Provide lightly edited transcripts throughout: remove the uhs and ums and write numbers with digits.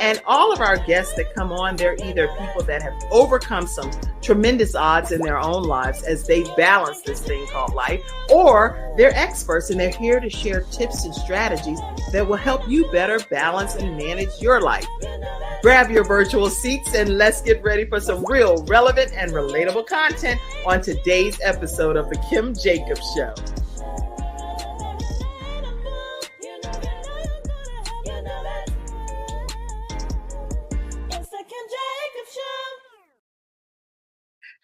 And all of our guests that come on, they're either people that have overcome some tremendous odds in their own lives as they balance this thing called life, or they're experts and they're here to share tips and strategies that will help you better balance and manage your life. Grab your virtual seats and let's get ready for some real relevant and relatable content on today's episode of The Kim Jacobs Show.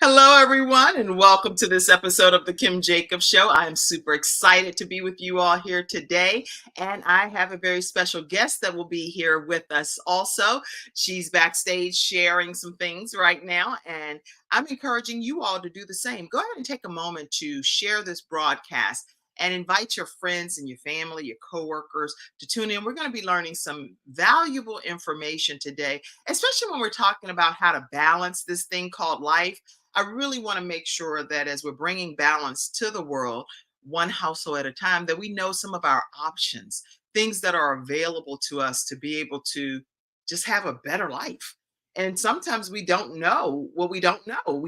Hello, everyone, and welcome to this episode of The Kim Jacobs Show. I am super excited to be with you all here today, and I have a very special guest that will be here with us also. She's backstage sharing some things right now, and I'm encouraging you all to do the same. Go ahead and take a moment to share this broadcast and invite your friends and your family, your coworkers to tune in. We're going to be learning some valuable information today, especially when we're talking about how to balance this thing called life. I really want to make sure that as we're bringing balance to the world, one household at a time, that we know some of our options, things that are available to us to be able to just have a better life. And sometimes we don't know what we don't know.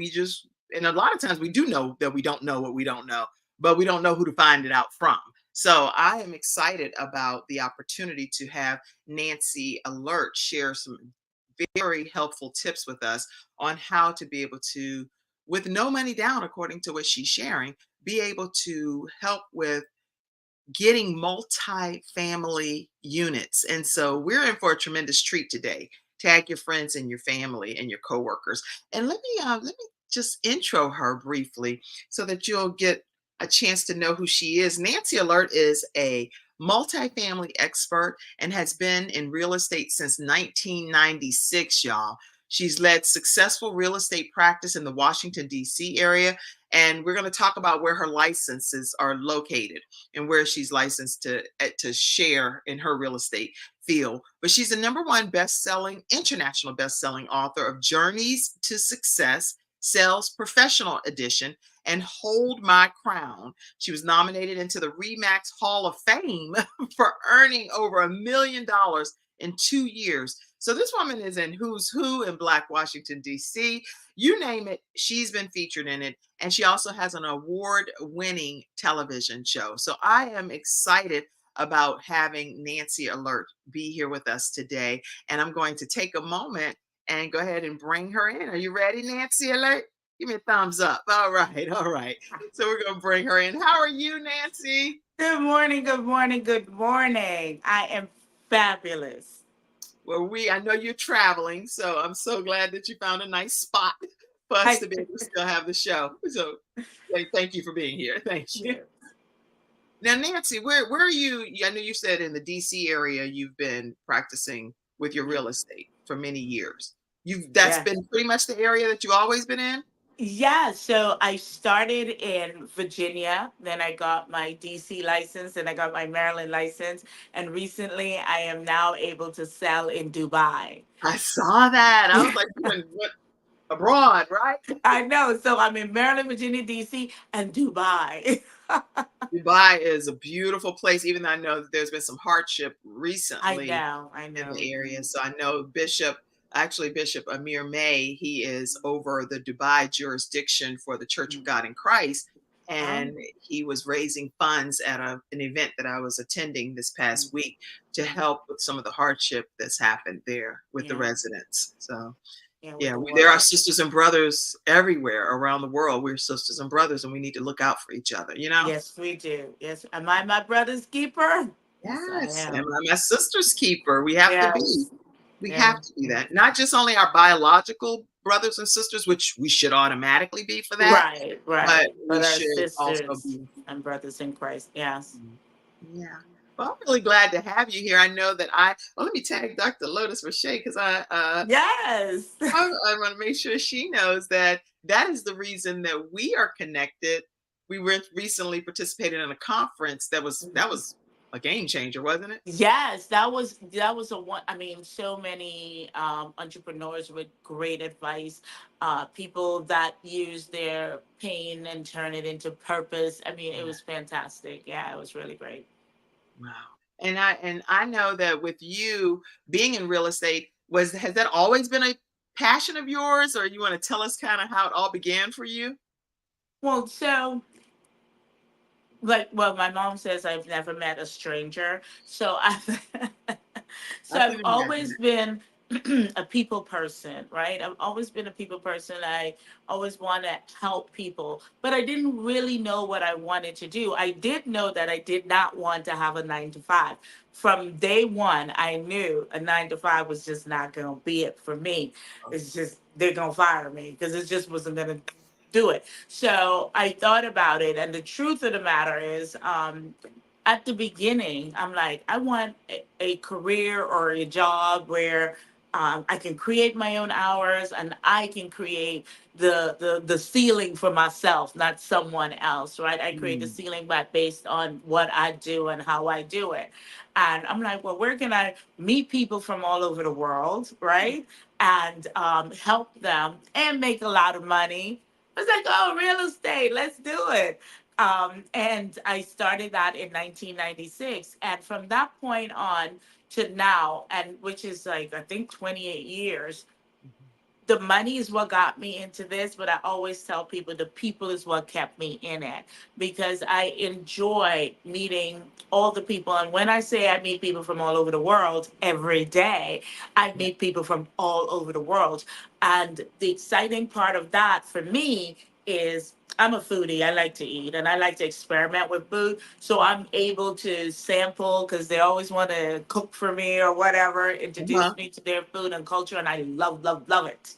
And a lot of times we do know that we don't know what we don't know, but we don't know who to find it out from. So I am excited about the opportunity to have Nancy Alert share some very helpful tips with us on how to be able to, with no money down, according to what she's sharing, be able to help with getting multi-family units. And so we're in for a tremendous treat today. Tag your friends and your family and your coworkers. And let me just intro her briefly so that you'll get a chance to know who she is. Nancy Alert is a multifamily expert and has been in real estate since 1996, y'all. She's led successful real estate practice in the Washington, D.C. area. And we're going to talk about where her licenses are located and where she's licensed to share in her real estate field. But she's a international best-selling author of Journeys to Success, Sales Professional Edition, and Hold My Crown. She was nominated into the RE/MAX Hall of Fame for earning over $1 million in 2 years. So this woman is in Who's Who in Black Washington, D.C. You name it, she's been featured in it. And she also has an award-winning television show. So I am excited about having Nancy Alert be here with us today. And I'm going to take a moment and go ahead and bring her in. Are you ready, Nancy Alert? Give me a thumbs up. All right, all right. So we're going to bring her in. How are you, Nancy? Good morning, good morning, good morning. I am fabulous. Well, I know you're traveling, so I'm so glad that you found a nice spot for us to be able to still have the show. So thank you for being here. Thank you. Yes. Now, Nancy, where are you? I know you said in the DC area you've been practicing with your real estate for many years. That's been pretty much the area that you've always been in? Yeah, so I started in Virginia, then I got my DC license, and I got my Maryland license, and recently I am now able to sell in Dubai. I saw that. I was like, you went abroad, right? I know. So I'm in Maryland, Virginia, DC, and Dubai. Dubai is a beautiful place, even though I know that there's been some hardship recently I in know. the area. So I know Bishop Amir May, he is over the Dubai jurisdiction for the Church of God in Christ. And he was raising funds at an event that I was attending this past week to help with some of the hardship that's happened there with the residents. So there are sisters and brothers everywhere around the world. We're sisters and brothers, and we need to look out for each other, you know? Yes, we do. Yes. Am I my brother's keeper? Yes, and my sister's keeper. We have to be. We have to be that. Not just only our biological brothers and sisters, which we should automatically be for that. Right. But we our should also sisters be. and brothers in Christ. Yes. Yeah. Well, I'm really glad to have you here. I know that let me tag Dr. Lotus Roche because Yes. I want to make sure she knows that is the reason that we are connected. We recently participated in a conference that was a game changer, wasn't it? Yes, that was a one. I mean, so many entrepreneurs with great advice, people that use their pain and turn it into purpose. I mean, it was fantastic. Yeah, it was really great. Wow. And I know that with you being in real estate, Was has that always been a passion of yours, or you want to tell us kind of how it all began for you? Well, so like well, my mom says I've never met a stranger. So I I've can always imagine. been a people person, right? I've always been a people person. I always want to help people, but I didn't really know what I wanted to do. I did know that I did not want to have a 9 to 5. From day one, I knew a 9 to 5 was just not going to be it for me. It's just they're going to fire me because it just wasn't going to do it. So I thought about it, and the truth of the matter is, at the beginning, I'm like, I want a career or a job where I can create my own hours and I can create the ceiling for myself, not someone else, right? I create the Mm, ceiling, but based on what I do and how I do it. And I'm like, well, where can I meet people from all over the world, right? And help them and make a lot of money. I was like, oh, real estate, let's do it. And I started that in 1996. And from that point on to now, and which is like, I think 28 years, mhm. the money is what got me into this, but I always tell people the people is what kept me in it because I enjoy meeting all the people. And when I say I meet people from all over the world every day, I Yeah. meet people from all over the world. And the exciting part of that for me is I'm a foodie. I like to eat and I like to experiment with food. So I'm able to sample because they always want to cook for me or whatever, Uh-huh. introduce me to their food and culture. And I love, love, love it.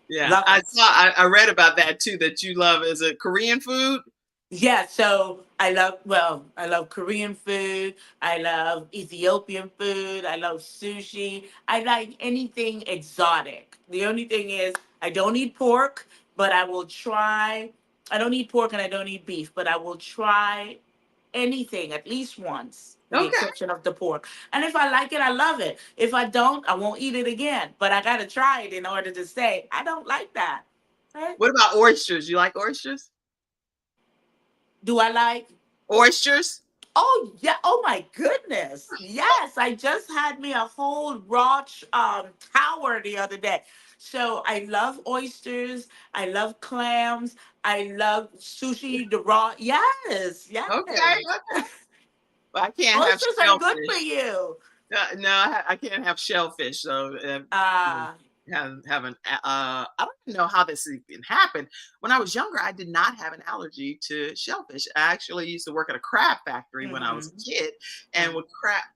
Yeah, Love I it. saw. I read about that too. That you love is it Korean food? Yeah, so I love Korean food. I love Ethiopian food. I love sushi. I like anything exotic. The only thing is, I don't eat pork, but I will try. I don't eat pork and I don't eat beef, but I will try anything at least once, with the Okay. exception of the pork. And if I like it, I love it. If I don't, I won't eat it again. But I got to try it in order to say, I don't like that. Right? What about oysters? You like oysters? Do I like Oysters? Oh yeah! Oh my goodness! Yes, I just had me a whole raw tower the other day. So I love oysters. I love clams. I love sushi. The raw. Yes, yes. Okay. Okay. Well, I can't have Oysters are good for shellfish. you. No, I can't have shellfish. So Uh, haven't. I don't even know how this even happened. When I was younger, I did not have an allergy to shellfish. I actually used to work at a crab factory when I was mm-hmm. a kid, and would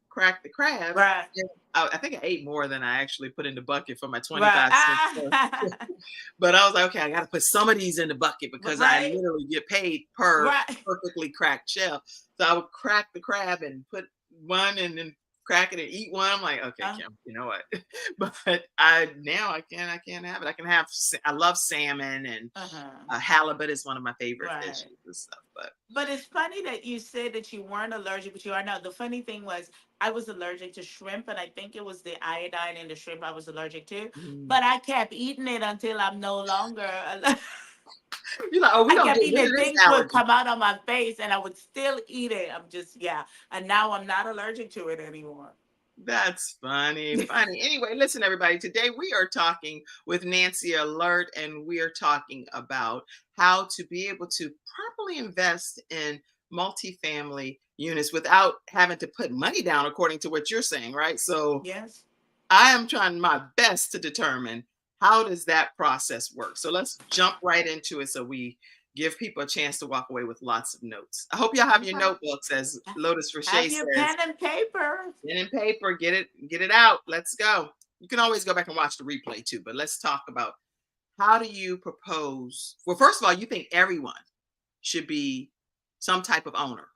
crack the crabs. Right, And I think I ate more than I actually put in the bucket for my right, 25 cents. But I was like, okay, I got to put some of these in the bucket because I right, literally get paid per right. perfectly cracked shell. So I would crack the crab and put one and then crack it and eat one. I'm like, okay, Uh, Kim, you know what? But I now I can't have it. I can have I love salmon and uh-huh. halibut is one of my favorite Right. fishes and stuff. But But it's funny that you said that you weren't allergic, but you are now. The funny thing was, I was allergic to shrimp, and I think it was the iodine in the shrimp I was allergic to. mm, But I kept eating it until I'm no longer. you're like, oh, we I gonna kept get eating rid of it. this Things would allergy. come out on my face, and I would still eat it. I'm just yeah. And now I'm not allergic to it anymore. That's funny, funny. Anyway, listen, everybody. Today we are talking with Nancy Alert, and we are talking about how to be able to properly invest in multifamily units without having to put money down, according to what you're saying, right? So Yes. I am trying my best to determine how does that process work. So let's jump right into it so we give people a chance to walk away with lots of notes. I hope y'all have your Okay. notebooks, as Lotus Richey Have your says. pen and paper. Pen and paper, get it out. Let's go. You can always go back and watch the replay too, but let's talk about how do you propose? Well, first of all, you think everyone should be some type of owner.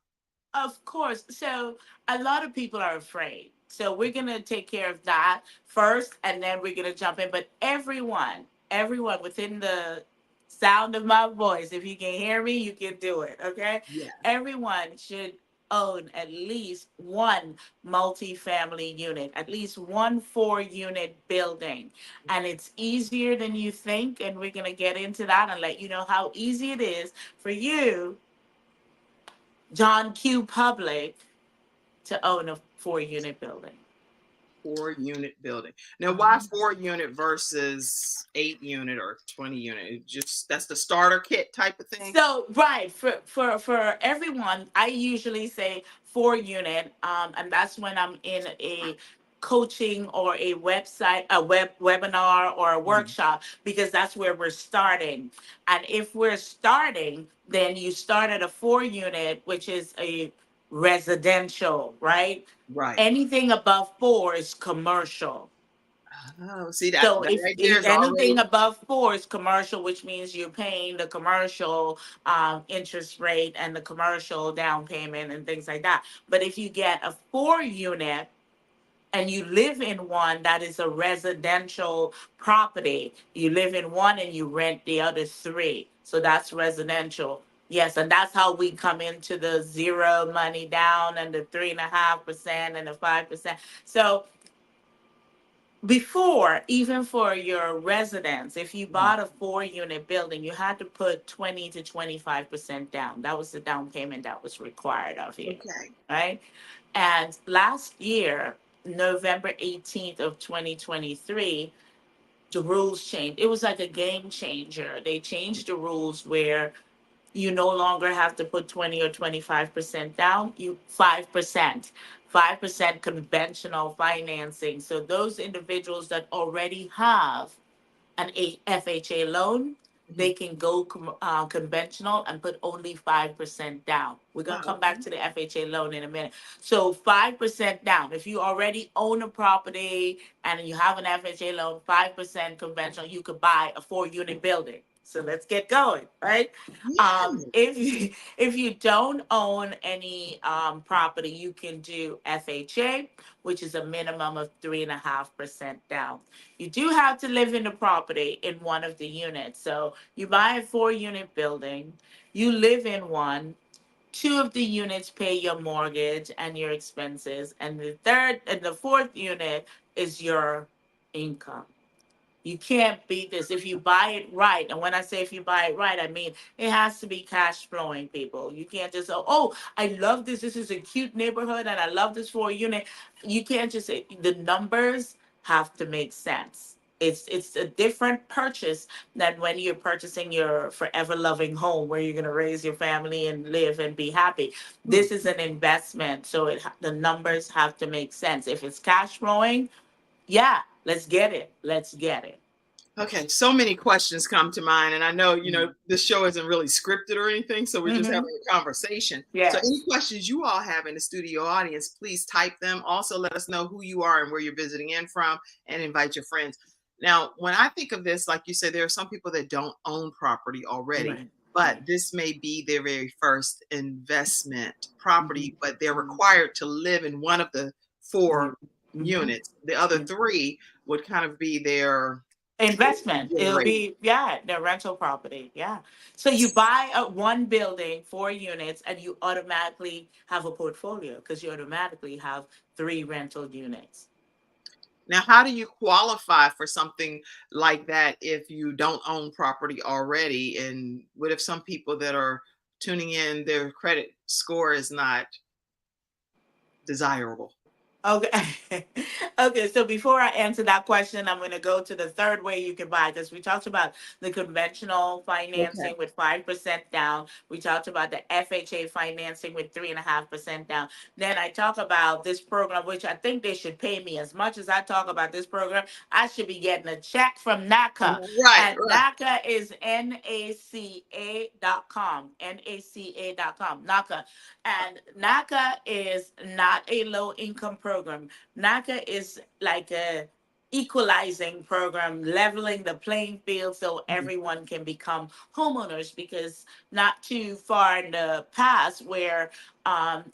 Of course. So a lot of people are afraid. So we're gonna take care of that first, and then we're gonna jump in. But everyone within the sound of my voice, if you can hear me, you can do it. Okay. Yeah. Everyone should own at least one multifamily unit, at least one 4 unit building. And it's easier than you think. And we're gonna get into that and let you know how easy it is for you, John Q. Public, to own a 4 unit building. 4-unit building. Now, why Mhm. 4-unit versus 8-unit or 20-unit? It just that's the starter kit type of thing. So right for everyone, I usually say 4 unit, and that's when I'm in a coaching or a website, a webinar or a Mhm. workshop, because that's where we're starting. And if we're starting, then you start at a 4 unit, which is a residential, right? Right. Anything above four is commercial. Oh, see that So that if, right there if is anything already above four is commercial, which means you're paying the commercial interest rate and the commercial down payment and things like that. But if you get a 4 unit and you live in one that is a residential property, you live in one and you rent the other three. So that's residential. Yes, and that's how we come into the zero money down and the 3.5% and the 5%. So before, even for your residence, if you Mhm. bought a 4 unit building, you had to put 20 to 25% down. That was the down payment that was required of you, Okay. right? And last year, November 18th of 2023, the rules changed. It was like a game changer. They changed the rules where you no longer have to put 20 or 25% down, you 5%. 5% conventional financing. So those individuals that already have an FHA loan, they Mhm. can go conventional and put only 5% down. We're going to Oh, come back okay. to the FHA loan in a minute. So 5% down. If you already own a property and you have an FHA loan, 5% conventional, you could buy a 4 unit building. So let's get going, right? Yeah. If you don't own any property, you can do FHA, which is a minimum of 3.5% down. You do have to live in the property in one of the units. So you buy a 4 unit building, you live in one, two of the units pay your mortgage and your expenses, and the third and the fourth unit is your income. You can't beat this if you buy it right. And when I say if you buy it right, I mean it has to be cash flowing, people. You can't just say, oh, I love this. This is a cute neighborhood and I love this 4 unit. You can't just say the numbers have to make sense. It's a different purchase than when you're purchasing your forever loving home where you're gonna raise your family and live and be happy. Hmm. This is an investment, so the numbers have to make sense. If it's cash flowing, yeah, let's get it. Let's get it. Okay, so many questions come to mind, and I know Mhm. this show isn't really scripted or anything, so we're just having Mhm. a conversation. So, any Yes. questions you all have in the studio audience, please type them. Also, let us know who you are and where you're visiting in from, and invite your friends. Now, when I think of this, like you said, there are some people that don't own property already, Right. but Right. this may be their very first investment property, Mhm. but they're Mhm. required to live in one of the four Mhm. Mhm. units. The other Yeah. three would kind of be their Investment. It'll generate. be, yeah, the rental property. Yeah. So you buy a one building, 4 units, and you automatically have a portfolio because you automatically have 3 rental units. Now, how do you qualify for something like that if you don't own property already? And what if some people that are tuning in, their credit score is not desirable? Okay. Okay. So before I answer that question, I'm going to go to the third way you can buy because we talked about the conventional Okay. financing with 5% down. We talked about the FHA financing with 3.5% down. Then I talk about this program, which I think they should pay me as much as I talk about this program. I should be getting a check from NACA. Right, And right. NACA is NACA.com. NACA.com. NACA. And NACA is not a low income program. NACA is like a equalizing program, leveling the playing field so Mhm. everyone can become homeowners. Because not too far in the past, where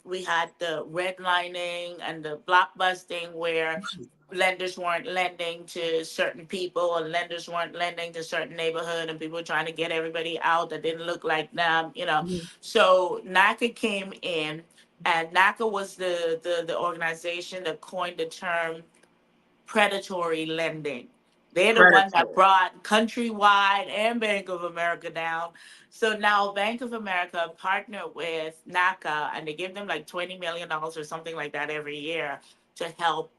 we had the redlining and the blockbusting, where lenders weren't lending to certain people and lenders weren't lending to certain neighborhood and people were trying to get everybody out that didn't look like them. Mhm. So NACA came in, and NACA was the organization that coined the term predatory lending. They're the one that Predatory. brought Countrywide and Bank of America down. So now Bank of America partnered with NACA and they give them like $20 million or something like that every year to help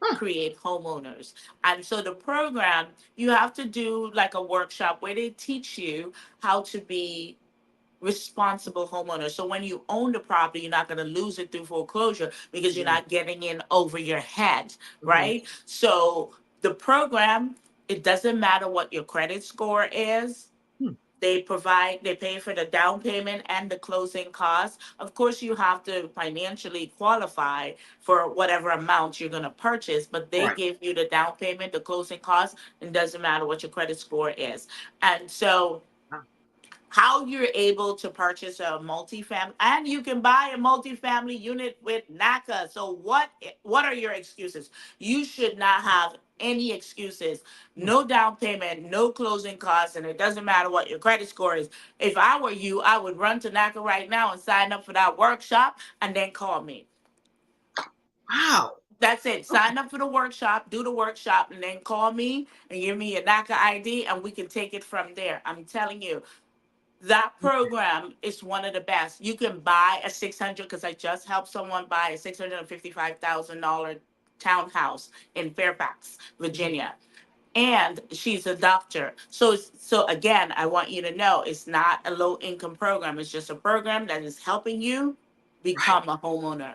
Huh. create homeowners. And so the program, you have to do like a workshop where they teach you how to be responsible homeowner. So when you own the property, you're not going to lose it through foreclosure because you're Right. not getting in over your head, Mhm. right? So the program, it doesn't matter what your credit score is. Hmm. They pay for the down payment and the closing costs. Of course, you have to financially qualify for whatever amount you're going to purchase, but they Right. give you the down payment, the closing costs, and it doesn't matter what your credit score is. And so Wow. how you're able to purchase a multifamily, and you can buy a multifamily unit with NACA. So what are your excuses? You should not have any excuses. Hmm. No down payment, no closing costs, and it doesn't matter what your credit score is. If I were you, I would run to NACA right now and sign up for that workshop and then call me. Wow. That's it. Okay. Sign up for the workshop, do the workshop, and then call me and give me your NACA ID, and we can take it from there. I'm telling you, that program is one of the best. You can buy a 600, because I just helped someone buy a $655,000 townhouse in Fairfax, Mhm. Virginia. And she's a doctor. So again, I want you to know it's not a low income program. It's just a program that is helping you Right. become a homeowner.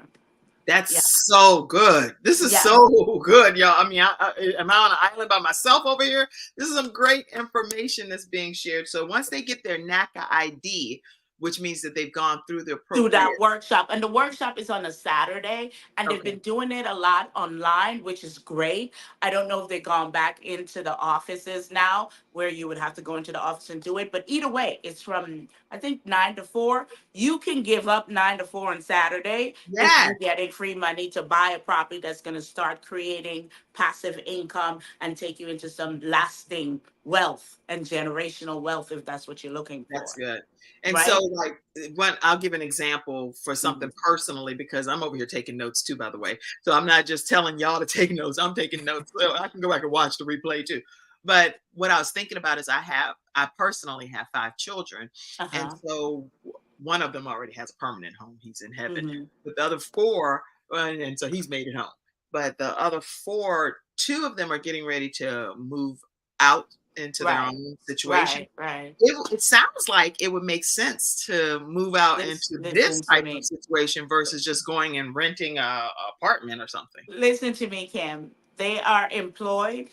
Yeah. That's so good. This is Yeah. so good, y'all. I mean, am I on an island by myself over here? This is some great information that's being shared. So once they get their NACA ID, which means that they've gone through the Through appropriate. that workshop. And the workshop is on a Saturday, and they've Okay. been doing it a lot online, which is great. I don't know if they've gone back into the offices now where you would have to go into the office and do it. But either way, it's from, I think, 9 to 4. You can give up 9 to 4 on Saturday if Yes, you're getting free money to buy a property that's going to start creating passive income and take you into some lasting wealth and generational wealth if that's what you're looking that's for. good. And so, Right? like, one, I'll give an example for Mhm. something personally because I'm over here taking notes too, by the way. So I'm not just telling y'all to take notes. I'm taking notes. So I can go back and watch the replay too. But what I was thinking about is I personally have 5 children. And Uh-huh. so one of them already has a permanent home. He's in heaven. Hmm. But the other four, and so he's made it home. But the other four, two of them are getting ready to move out into their Right, own situation. right, right. It sounds like it would make sense to move out into this Listen to type of me. situation versus just going and renting a apartment or something. Listen to me, Kim. They are employed.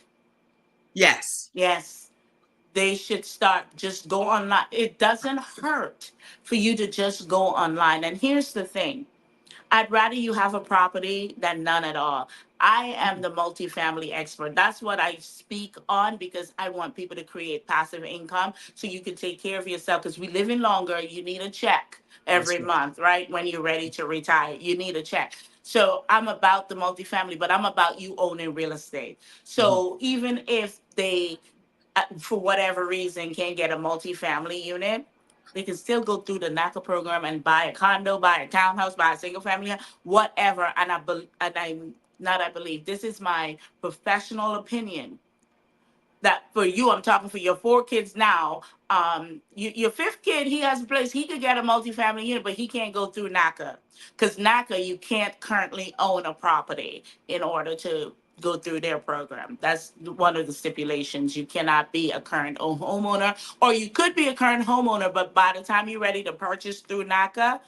Yes. Yes. They should start just go online. It doesn't hurt for you to just go online. And here's the thing. I'd rather you have a property than none at all. I am Mhm. the multifamily expert. That's what I speak on because I want people to create passive income so you can take care of yourself. Because we live in longer, you need a check That's every right. month, right? When you're ready to retire, you need a check. So I'm about the multifamily, but I'm about you owning real estate. Mhm. So even if they for whatever reason can't get a multifamily unit, they can still go through the NACA program and buy a condo, buy a townhouse, buy a single family, whatever. I believe this is my professional opinion that for you, I'm talking for your 4 kids now. Your fifth kid, he has a place. He could get a multifamily unit, but he can't go through NACA because NACA, you can't currently own a property in order to go through their program. That's one of the stipulations. You cannot be a current homeowner, or you could be a current homeowner, but by the time you're ready to purchase through NACA,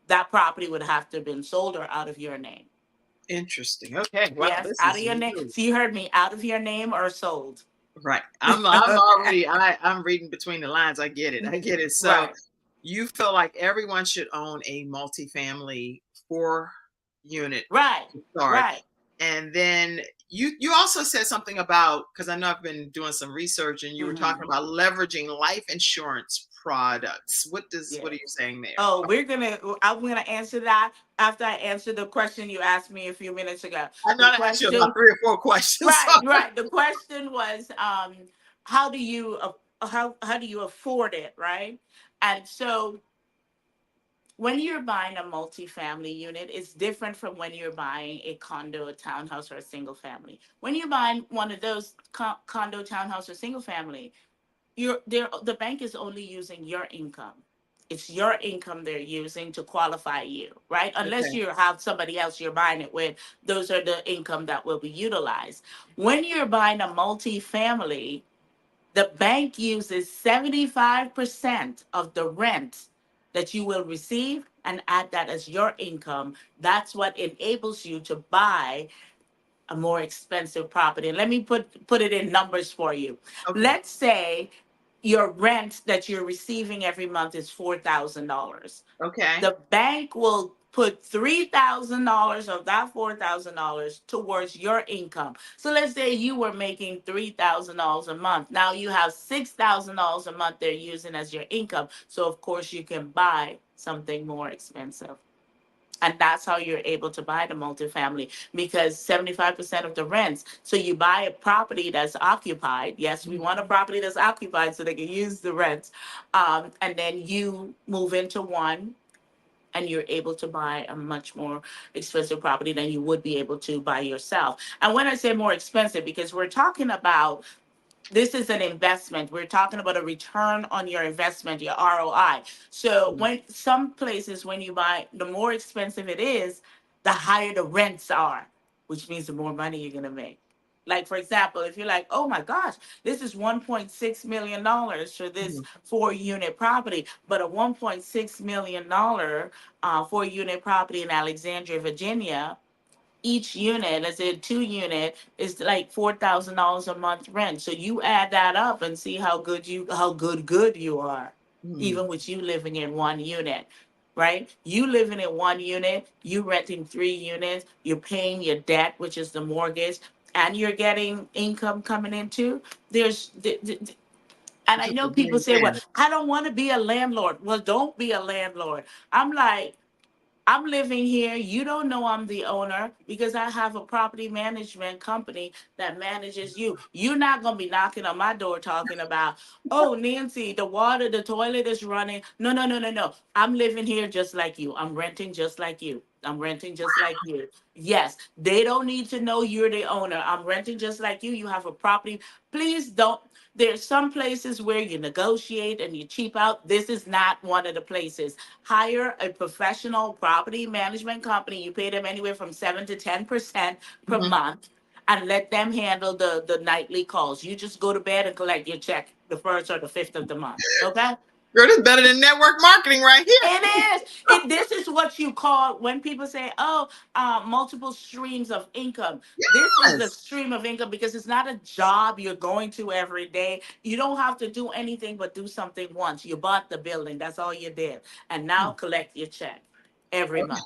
that property would have to have been sold or out of your name. Interesting. Okay. Wow. Yes, This out of is your name. really So you heard me, out of your name or sold. right. I'm already I'm reading between the lines. I get it. I get it. So Right. you feel like everyone should own a multifamily 4 unit Right, to start. right. And then you also said something about, because I know I've been doing some research and you were talking Hmm. about leveraging life insurance products. What are you Yes. saying there? Oh, I'm gonna answer that after I answer the question you asked me a few minutes ago. I know The I asked you about question, 3 or 4 questions. right, right. The question was, how do you, how do you afford it, right? And so when you're buying a multifamily unit, it's different from when you're buying a condo, a townhouse, or a single family. When you're buying one of those condo, townhouse, or single family, the bank is only using your income. It's your income they're using to qualify you, right? Unless Okay. you have somebody else you're buying it with, those are the income that will be utilized. When you're buying a multifamily, the bank uses 75% of the rent that you will receive and add that as your income. That's what enables you to buy a more expensive property. And let me put it in numbers for you. Okay. Let's say your rent that you're receiving every month is $4,000. Okay. The bank will put $3,000 of that $4,000 towards your income. So let's say you were making $3,000 a month. Now you have $6,000 a month they're using as your income. So of course you can buy something more expensive. And that's how you're able to buy the multifamily, because 75% of the rents. So you buy a property that's occupied. Yes, we want a property that's occupied so they can use the rents. And then you move into one and you're able to buy a much more expensive property than you would be able to buy yourself. And when I say more expensive, because we're talking about, this is an investment. We're talking about a return on your investment, your ROI. So when some places, when you buy, the more expensive it is, the higher the rents are, which means the more money you're gonna make. Like for example, if you're like, oh my gosh, this is $1.6 million for this Mhm. 4 unit property, but a $1.6 million 4 unit property in Alexandria, Virginia, each unit, let's say 2 unit, is like $4,000 a month rent. So you add that up and see how good you are, Mhm. even with you living in 1 unit, right? You living in 1 unit, you renting 3 units, you're paying your debt, which is the mortgage, and you're getting income coming into. There's and I Just a know people say, well, win-win. I don't want to be a landlord. Well, don't be a landlord. I'm like, I'm living here. You don't know I'm the owner because I have a property management company that manages you. You're not going to be knocking on my door talking about, oh, Nancy, the toilet is running. No, no, no, no, no. I'm living here just like you. I'm renting just like you. I'm renting just like you. Yes, they don't need to know you're the owner. I'm renting just like you. You have a property. Please don't. There's some places where you negotiate and you cheap out. This is not one of the places. Hire a professional property management company. You pay them anywhere from 7 to 10% per Mhm. month, and let them handle the nightly calls. You just go to bed and collect your check the first or the fifth of the month. Okay? Girl, this is better than network marketing right here. It is. This is what you call, when people say, "Oh, multiple streams of income." This is the Yes. stream of income because it's not a job you're going to every day. You don't have to do anything but do something once. You bought the building. That's all you did, and now collect your check every Okay. month.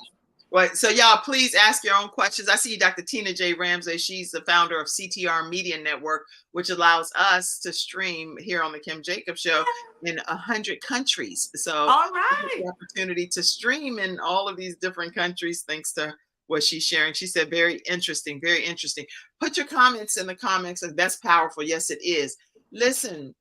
Well, so y'all please ask your own questions. I see Dr. Tina J. Ramsey. She's the founder of CTR Media Network, which allows us to stream here on the Kim Jacobs Show in 100 countries. So All we get right. the opportunity to stream in all of these different countries thanks to what she's sharing. She said, very interesting, very interesting. Put your comments in the comments. That's powerful. Yes, it is. Listen,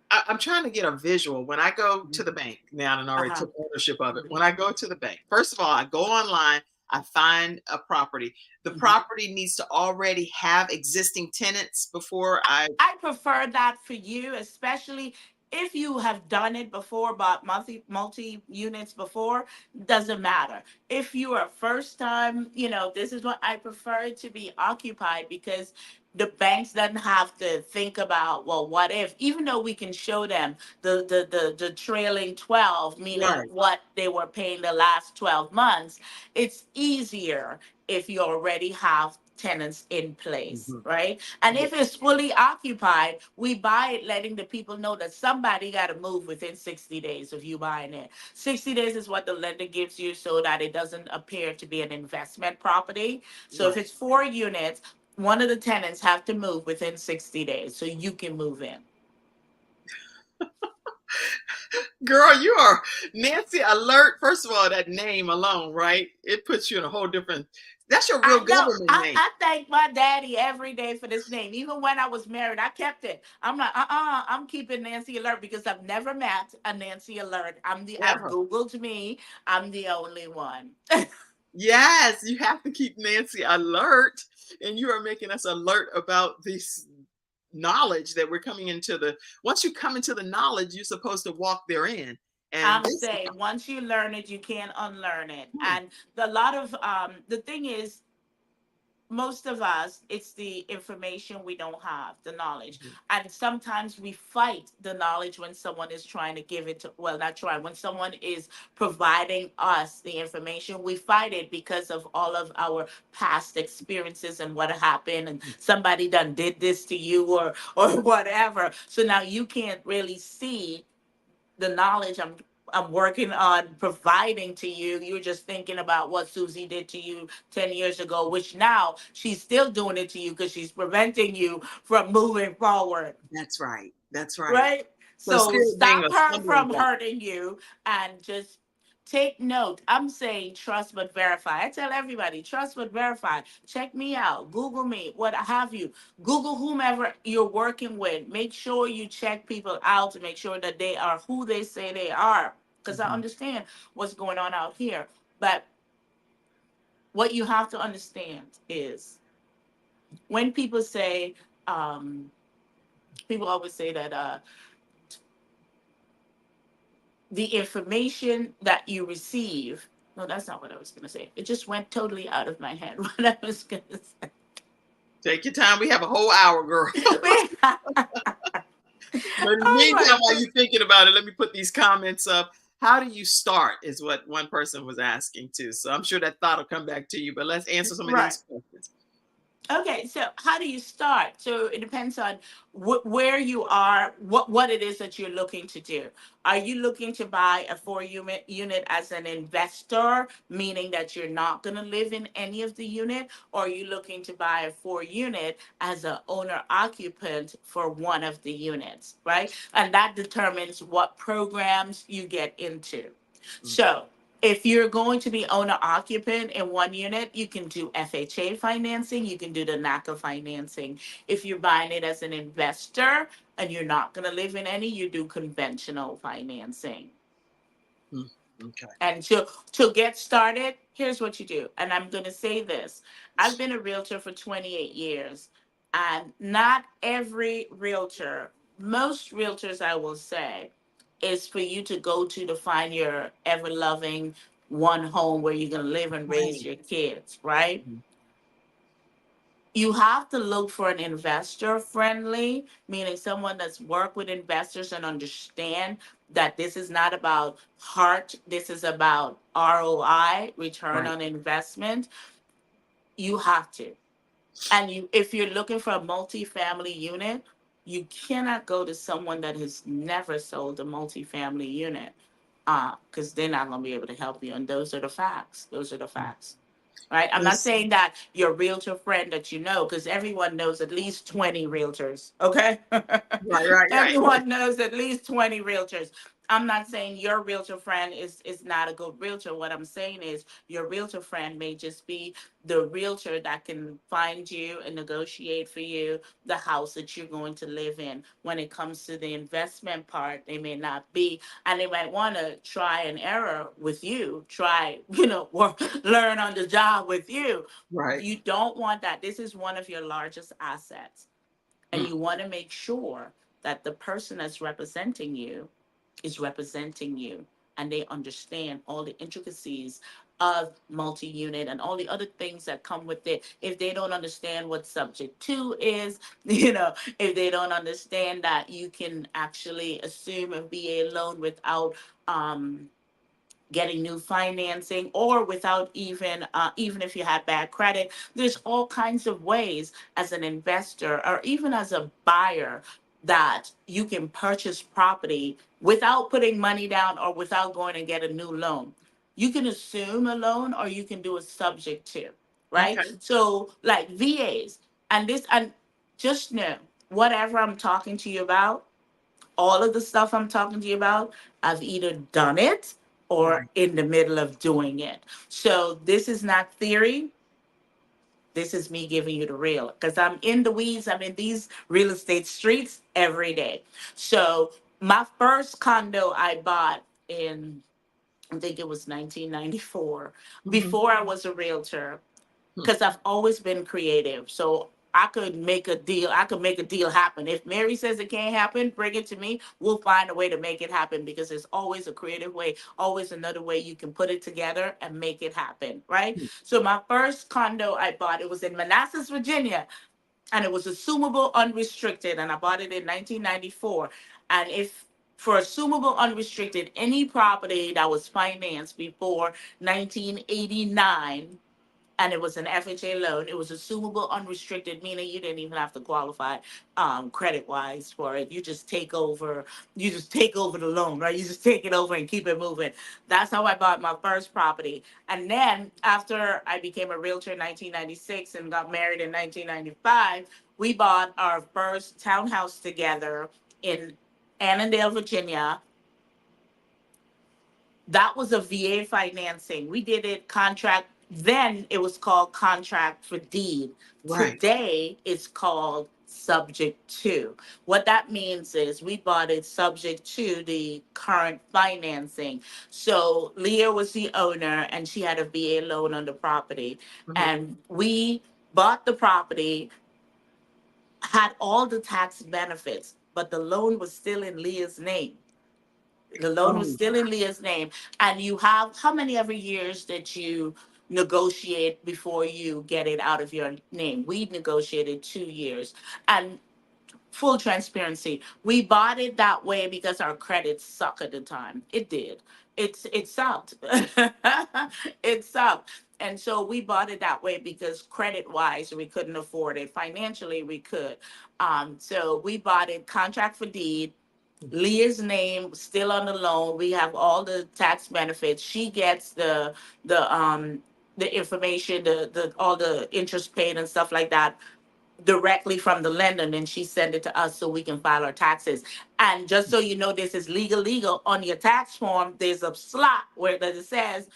I'm trying to get a visual. When I go to the bank now, and I already Uh-huh. took ownership of it. When I go to the bank, first of all, I go online, I find a property. The Mhm. property needs to already have existing tenants before I. I prefer that for you, especially if you have done it before, bought multi units before. Doesn't matter. If you are first time, this is what I prefer it to be occupied, because the banks doesn't have to think about, well, what if, even though we can show them the trailing 12, meaning Right. what they were paying the last 12 months. It's easier if you already have tenants in place, Mhm. right? And Yeah. if it's fully occupied, we buy it letting the people know that somebody got to move within 60 days of you buying it. 60 days is what the lender gives you so that it doesn't appear to be an investment property. So if Right. it's 4 units, one of the tenants have to move within 60 days so you can move in. Girl, you are Nancy Alert. First of all, that name alone, right? It puts you in a whole different. That's your real I know. government I, name. I thank my daddy every day for this name. Even when I was married, I kept it. I'm like, I'm keeping Nancy Alert because I've never met a Nancy Alert. I've Ever. Googled me. I'm the only one. Yes, you have to keep Nancy alert, and you are making us alert about this knowledge that we're coming into the. Once you come into the knowledge, you're supposed to walk therein. And I'm this, saying once you learn it, you can't unlearn it. hmm, And the lot of the thing is, most of us, it's the information we don't have, the knowledge. mhm, And sometimes we fight the knowledge when someone is trying to give it to, well, not try, when someone is providing us the information, we fight it because of all of our past experiences and what happened, and somebody done did this to you, or whatever. So now you can't really see the knowledge I'm working on providing to you. You're just thinking about what Susie did to you 10 years ago, which now she's still doing it to you because she's preventing you from moving forward, that's right. That's right. right? So So still being stop a her stumbling from block. hurting you and just take note. I'm saying trust but verify. I tell everybody trust but verify. Check me out, Google me, what have you. Google whomever you're working with. Make sure you check people out to make sure that they are who they say they are, because I Mhm. understand what's going on out here. But what you have to understand is when people say, um, people always say that the information that you receive. No, that's not what I was going to say. It just went totally out of my head what I was going to say. Take your time. We have a whole hour, girl. But in the Oh meantime, my while God. you're thinking about it, let me put these comments up. How do you start? Is what one person was asking too. So I'm sure that thought will come back to you. But let's answer some of Right. these questions. Okay, so how do you start? So it depends on where you are, what it is that you're looking to do. Are you looking to buy a four unit as an investor, meaning that you're not going to live in any of the unit, or are you looking to buy a four unit as an owner occupant for one of the units, right? And that determines what programs you get into. Mm, So if you're going to be owner occupant in one unit, you can do FHA financing, you can do the NACA financing. If you're buying it as an investor and you're not going to live in any, you do conventional financing. mm, okay. And to get started, here's what you do. And I'm going to say this. I've been a realtor for 28 years, and not every realtor, most realtors I will say, is for you to go to find your ever loving one home where you're going to live and raise Right. your kids, right? Mhm. You have to look for an investor friendly, meaning someone that's worked with investors and understand that this is not about heart, this is about ROI, return Right. on investment. You have to. And you, if you're looking for a multifamily unit, you cannot go to someone that has never sold a multifamily unit, because they're not going to be able to help you. And those are the facts. Those are the Mm. facts. Right? I'm not This, saying that your realtor friend that you know, because everyone knows at least 20 realtors. Okay. right, right, right. Everyone knows at least 20 realtors. I'm not saying your realtor friend is not a good realtor. What I'm saying is your realtor friend may just be the realtor that can find you and negotiate for you the house that you're going to live in. When it comes to the investment part, they may not be, and they might want to try and error with you, try, work, learn on the job with you. Right. You don't want that. This is one of your largest assets, and Mm, you want to make sure that the person that's representing you is representing you, and they understand all the intricacies of multi-unit and all the other things that come with it. If they don't understand what subject to is, if they don't understand that you can actually assume a VA loan without getting new financing, or without even if you have bad credit, there's all kinds of ways as an investor or even as a buyer that you can purchase property without putting money down or without going and get a new loan. You can assume a loan or you can do a subject to, right? okay. So like VAs, and just know whatever I'm talking to you about, all of the stuff I'm talking to you about, I've either done it or Right. in the middle of doing it. So this is not theory. This is me giving you the real, because I'm in the weeds. I'm in these real estate streets every day. So my first condo I bought in, I think it was 1994, Hmm. before I was a realtor, Hmm. because I've always been creative. So I could make a deal. I could make a deal happen. If Mary says it can't happen, bring it to me. We'll find a way to make it happen, because there's always a creative way, always another way you can put it together and make it happen, right? So my first condo I bought, it was in Manassas, Virginia, and it was assumable unrestricted, and I bought it in 1994. And if for assumable unrestricted, any property that was financed before 1989, and it was an FHA loan. It was assumable unrestricted, meaning you didn't even have to qualify credit wise for it. You just take over. You just take over the loan, right? You just take it over and keep it moving. That's how I bought my first property. And then after I became a realtor in 1996 and got married in 1995, we bought our first townhouse together in Annandale, Virginia. That was a VA financing. We did it contract. Then it was called contract for deed. Right. Today it's called subject to. What that means is we bought it subject to the current financing. So Leah was the owner and she had a VA loan on the property. Mhm. And we bought the property, had all the tax benefits, but the loan was still in Leah's name. The loan was Oh. still in Leah's name. And you have how many every years that you negotiate before you get it out of your name? We negotiated 2 years. And full transparency, we bought it that way because our credit sucked at the time. It did. It sucked. It sucked. And so we bought it that way because credit wise we couldn't afford it. Financially we could. So we bought it contract for deed. Leah's name still on the loan. We have all the tax benefits. She gets the information, the all the interest paid and stuff like that directly from the lender, and then she send it to us so we can file our taxes. And just so you know, this is legal on your tax form. There's a slot where that it says,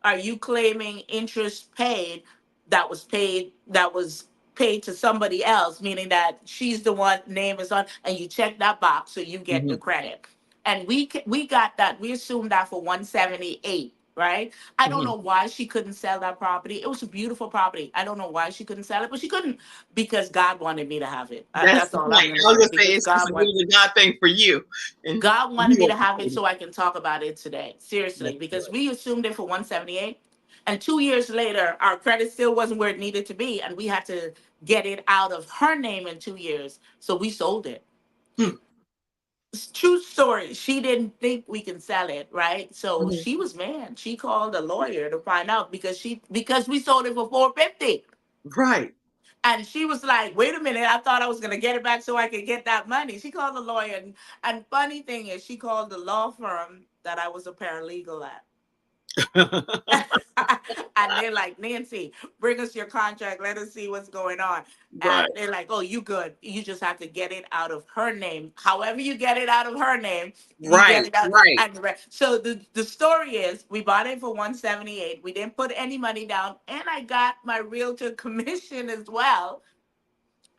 are you claiming interest paid that was paid to somebody else, meaning that she's the one name is on, and you check that box so you get the Mhm. credit. And we got that. We assumed that for 178, right? I don't Mhm. know why she couldn't sell that property. It was a beautiful property. I don't know why she couldn't sell it, but she couldn't, because God wanted me to have it. That's That's the all I'm point. gonna I was say. gonna say Because it's God a bit wanted of a God thing for you, and God wanted me you to have it appreciate it. so I can talk about it today. Seriously, That's because good. we assumed it for 178. And 2 years later, our credit still wasn't where it needed to be. And we had to get it out of her name in 2 years. So we sold it. Hmm. It's true story. She didn't think we can sell it, right? So Mhm. she was mad. She called a lawyer to find out because we sold it for 450. Right. And she was like, wait a minute, I thought I was gonna get it back so I could get that money. She called the lawyer, and funny thing is she called the law firm that I was a paralegal at. And they're like, Nancy, bring us your contract. Let us see what's going on. Right. And they're like, oh, you good. You just have to get it out of her name. However you get it out of her name, you get Right. it out. Right. And so the story is we bought it for 178. We didn't put any money down. And I got my realtor commission as well.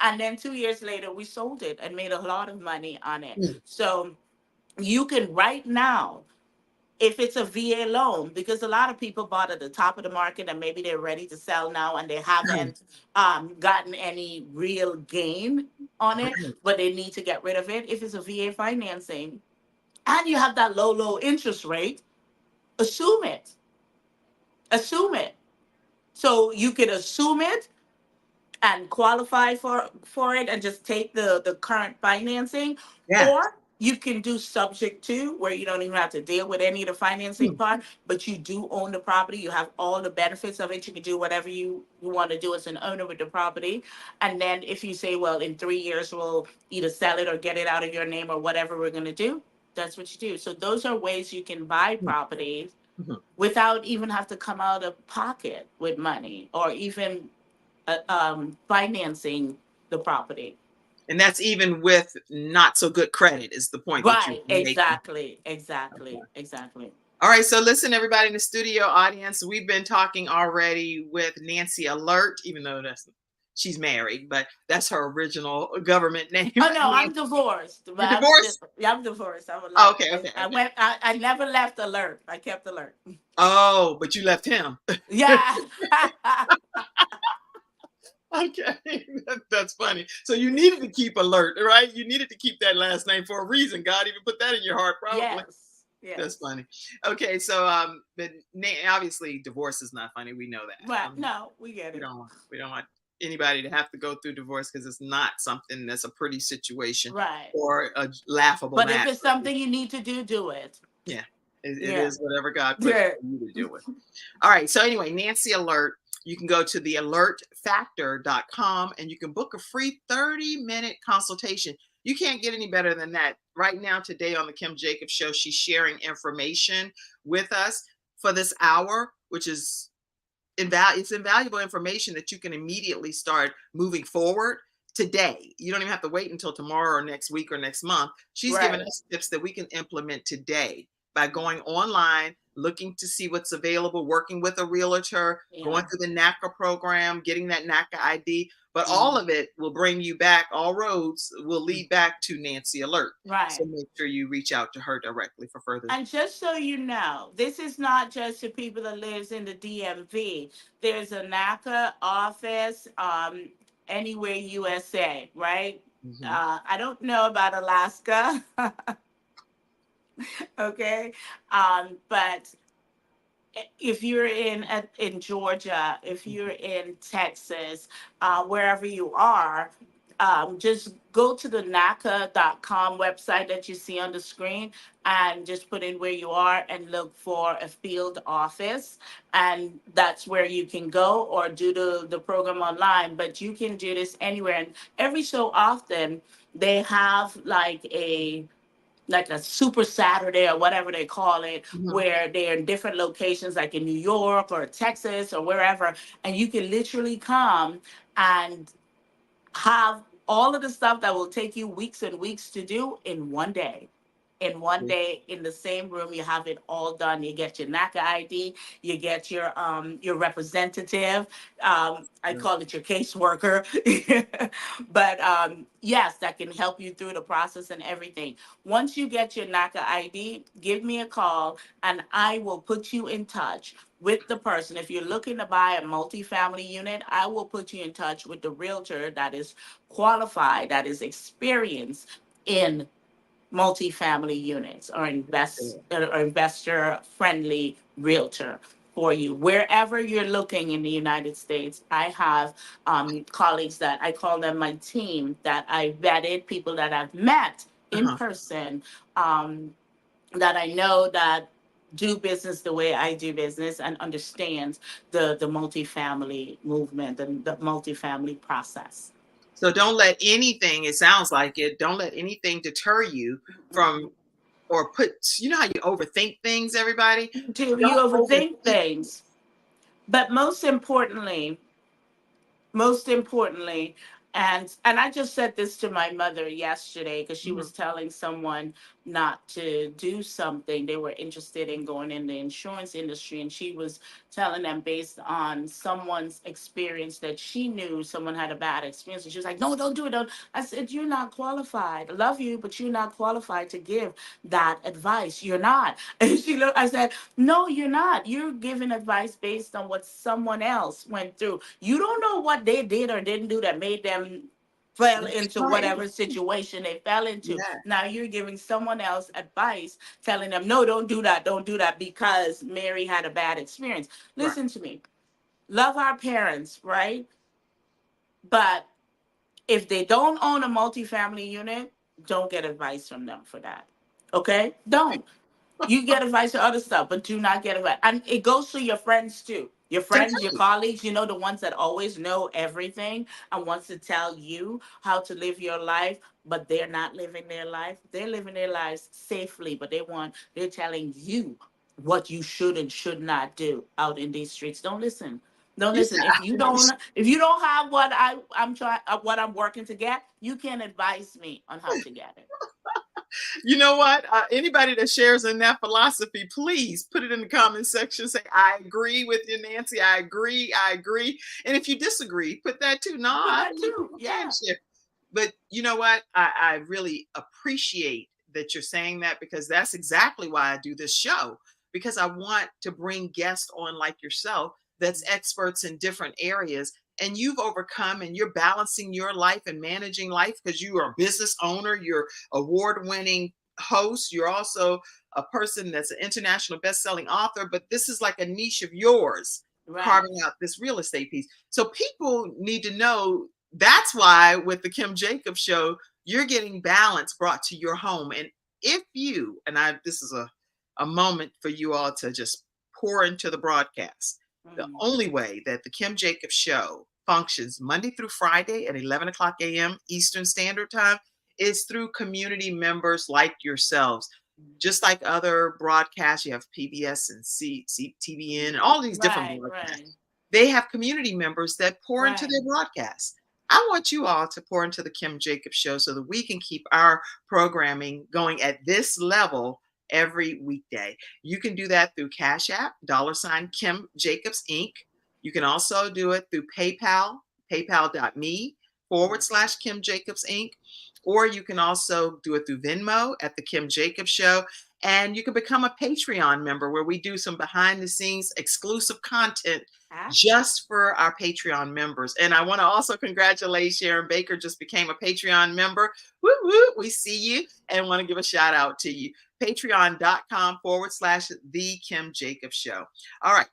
And then 2 years later, we sold it and made a lot of money on it. Hmm. So you can right now, if it's a VA loan, because a lot of people bought at the top of the market and maybe they're ready to sell now and they haven't gotten any real gain on it, Right. but they need to get rid of it. If it's a VA financing and you have that low interest rate, assume it. Assume it. So you could assume it and qualify for it and just take the current financing, Yes. or you can do subject to, where you don't even have to deal with any of the financing Hmm. part, but you do own the property. You have all the benefits of it. You can do whatever you want to do as an owner with the property. And then if you say, well, in 3 years we'll either sell it or get it out of your name or whatever we're going to do, that's what you do. So those are ways you can buy properties Mhm. without even have to come out of pocket with money, or even financing the property. And that's even with not so good credit is the point that you're Right. making. Exactly. Exactly. Okay. Exactly. All right, so listen, everybody in the studio audience, we've been talking already with Nancy Alert, even though she's married, but that's her original government name. Oh no, I'm Nancy, divorced. But you're divorced? I'm divorced. I'm Oh, alert. okay, okay, I okay. went. I never left alert. I kept alert. Oh, but you left him. Yeah. Okay, that's funny. So you needed to keep alert, right? You needed to keep that last name for a reason. God even put that in your heart, probably. Yes, That's yes. funny. Okay, so but obviously divorce is not funny. We know that. But no, we get it. We don't want anybody to have to go through divorce because it's not something that's a pretty situation Right. or a laughable But if matter. it's something you need to do, do it. Yeah, it Yeah. is whatever God put Yeah. for you to do it. All right. So anyway, Nancy Alert. You can go to the alertfactor.com and you can book a free 30-minute consultation. You can't get any better than that. Right now, today on the Kim Jacobs Show, she's sharing information with us for this hour, which is it's invaluable information that you can immediately start moving forward today. You don't even have to wait until tomorrow or next week or next month. She's given Right. us tips that we can implement today by going online, looking to see what's available, working with a realtor, Yeah. going through the NACA program, getting that NACA ID. But all Mhm. of it will bring you back, all roads will lead back to Nancy Alert. So Right. make sure you reach out to her directly for further. And just so you know, this is not just for people that lives in the DMV. There's a NACA office anywhere USA, right? Mhm. I don't know about Alaska, okay, but if you're in Georgia, if you're in Texas, wherever you are, just go to the NACA.com website that you see on the screen and just put in where you are and look for a field office. And that's where you can go or do the program online. But you can do this anywhere. And every so often, they have like a super Saturday or whatever they call it, Mhm. where they're in different locations, like in New York or Texas or wherever, and you can literally come and have all of the stuff that will take you weeks and weeks to do in one day. In one day, in the same room, you have it all done. You get your NACA ID, you get your representative. I Yeah. call it your caseworker, but yes, that can help you through the process and everything. Once you get your NACA ID, give me a call, and I will put you in touch with the person. If you're looking to buy a multifamily unit, I will put you in touch with the realtor that is qualified, that is experienced in multifamily units or investor friendly realtor for you wherever you're looking in the United States. I have colleagues that I call them my team, that I vetted, people that I've met in Uh-huh. person, um, that I know that do business the way I do business and understands the multifamily movement and the multifamily process. So don't let anything, it sounds like it, don't let anything deter you from or put, you know how you overthink things, everybody? Do you Don't overthink overthink. things? But most importantly, and I just said this to my mother yesterday because she Mhm. was telling someone not to do something. They were interested in going in the insurance industry, and she was telling them based on someone's experience that she knew someone had a bad experience, and she was like, no, don't do it, don't. I said, you're not qualified. I love you, but you're not qualified to give that advice. You're not. And she looked, I said, no, you're not. You're giving advice based on what someone else went through. You don't know what they did or didn't do that made them fell That's into right. whatever situation they fell into. Yeah. Now you're giving someone else advice, telling them, no, don't do that because Mary had a bad experience. Right. Listen to me. Love our parents, right? But if they don't own a multifamily unit, don't get advice from them for that. Okay? Don't. You get advice for other stuff, but do not get advice. And it goes to your friends too. Your That's friends, your colleagues, the ones that always know everything and wants to tell you how to live your life, but they're not living their life. They're living their lives safely, but they're telling you what you should and should not do out in these streets. Don't listen. Don't you listen. said, If you don't have what I'm trying what I'm working to get, you can advise me on how to get it. you know what? Anybody that shares in that philosophy, please put it in the comment section. Say, I agree with you, Nancy. I agree. I agree. And if you disagree, put that too. No, Put I that believe too. people can Yeah. share. But you know what? I really appreciate that you're saying that because that's exactly why I do this show. Because I want to bring guests on like yourself that's experts in different areas and you've overcome and you're balancing your life and managing life because you are a business owner, you're award-winning host, you're also a person that's an international best-selling author, but this is like a niche of yours, Right. carving out this real estate piece. So people need to know that's why with the Kim Jacobs show, you're getting balance brought to your home. And if you, and I this is a moment for you all to just pour into the broadcast. The Mm. only way that the Kim Jacobs show functions Monday through Friday at 11 o'clock a.m. Eastern Standard Time is through community members like yourselves. Just like other broadcasts, you have PBS and TBN and all these different Right, right, broadcasts. They have community members that pour into right. their broadcasts. I want you all to pour into the Kim Jacobs show so that we can keep our programming going at this level every weekday. You can do that through Cash App, $ Kim Jacobs Inc. You can also do it through PayPal, paypal.me Mm. / Kim Jacobs Inc. Or you can also do it through Venmo at the Kim Jacobs Show. And you can become a Patreon member where we do some behind the scenes exclusive content Awesome. just for our Patreon members. And I want to also congratulate Sharon Baker, just became a Patreon member. Woo woo, we see you and want to give a shout out to you. Patreon.com / The Kim Jacobs Show. All right.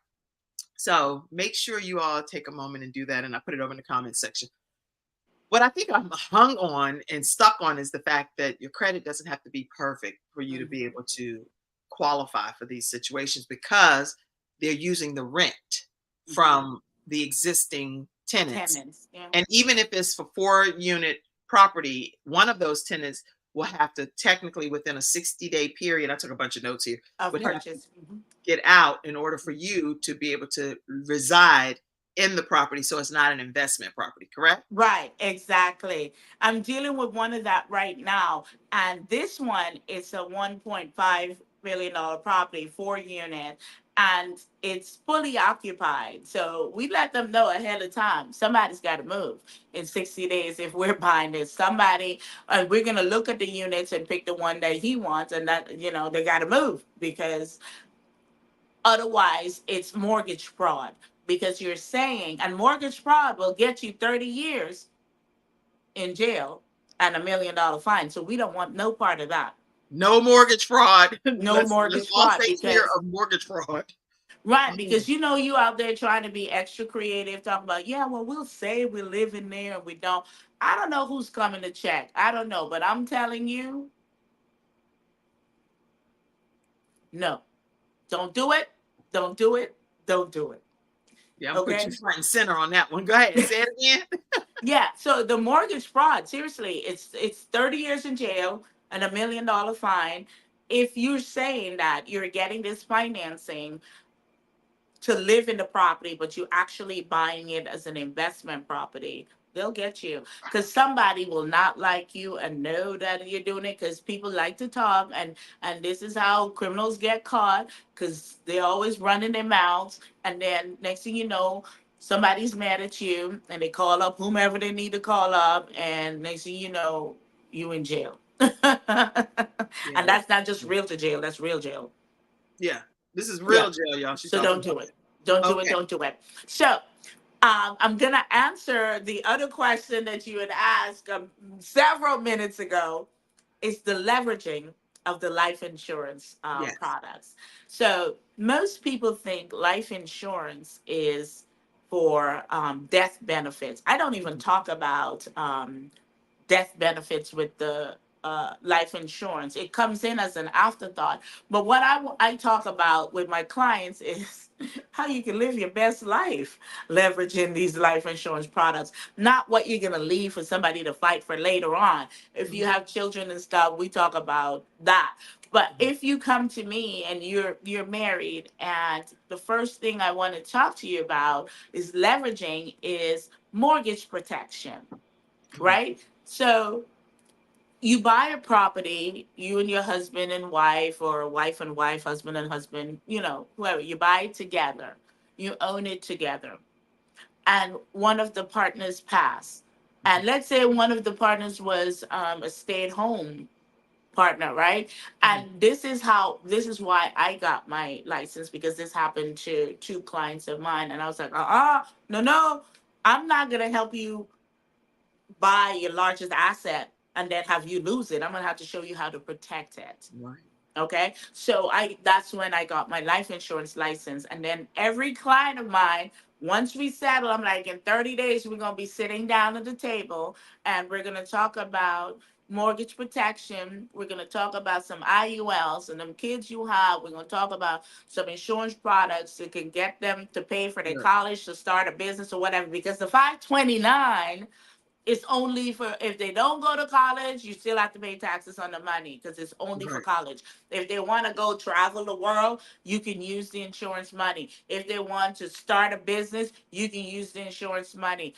So make sure you all take a moment and do that. And I put it over in the comment section. What I think I'm hung on and stuck on is the fact that your credit doesn't have to be perfect for you to be Hmm. able to qualify for these situations because they're using the rent Hmm. from the existing tenants. Tenants, yeah, And even if it's for 4-unit property, one of those tenants will have to technically within a 60-day period, I took a bunch of notes here, of would have to purchase. Hmm. get out in order for you to be able to reside in the property so it's not an investment property, correct? Right, exactly. I'm dealing with one of that right now, and this one is a $1.5 billion property, 4 unit, and it's fully occupied. So we let them know ahead of time. Somebody's got to move in 60 days if we're buying this. Somebody, we're gonna look at the units and pick the one that he wants, and that they got to move because otherwise, it's mortgage fraud because you're saying, and mortgage fraud will get you 30 years in jail and $1 million fine. So we don't want no part of that. No mortgage fraud. No Let's mortgage all fraud stay clear because, of mortgage fraud. right, Mm. because you out there trying to be extra creative, talking about, yeah, well, we'll say we live in there and we don't. I don't know who's coming to check. I don't know, but I'm telling you, no, don't do it. Don't do it. Don't do it. Yeah, I'm put you Okay. front and center on that one. Go ahead, say it again. Yeah, so the mortgage fraud, seriously, it's 30 years in jail and $1 million fine. If you're saying that you're getting this financing to live in the property, but you're actually buying it as an investment property, they'll get you. Because somebody will not like you and know that you're doing it because people like to talk and this is how criminals get caught because they're always running their mouths. And then next thing you know, somebody's mad at you and they call up whomever they need to call up and next thing you know, you in jail. And Yeah, that's not just real to jail, that's real jail. yeah. This is Yeah. real jail, y'all. She's So talking don't about. do it. Don't do it. Okay. Don't do it. So I'm going to answer the other question that you had asked several minutes ago is the leveraging of the life insurance Yes. products. So most people think life insurance is for death benefits. I don't even talk about death benefits with the life insurance. It comes in as an afterthought. But what I talk about with my clients is how you can live your best life leveraging these life insurance products, not what you're going to leave for somebody to fight for later on. If you Mhm, have children and stuff, we talk about that. But mhm, if you come to me and you're married and the first thing I want to talk to you about is leveraging is mortgage protection, mhm, right? So you buy a property, you and your husband and wife, or wife and wife, husband and husband, whoever, you buy it together. You own it together. And one of the partners pass. mhm, And let's say one of the partners was a stay at home partner, right? mhm, And this is why I got my license because this happened to two clients of mine. And I was like, no, no. I'm not going to help you buy your largest asset and then have you lose it. I'm going to have to show you how to protect it. Right. Okay. So that's when I got my life insurance license. And then every client of mine, once we settle, I'm like, in 30 days, we're going to be sitting down at the table and we're going to talk about mortgage protection. We're going to talk about some IULs and them kids you have. We're going to talk about some insurance products that can get them to pay for their Right. college, to start a business or whatever. Because the 529, it's only for, if they don't go to college, you still have to pay taxes on the money because it's only for Right. college. If they want to go travel the world, you can use the insurance money. If they want to start a business, you can use the insurance money.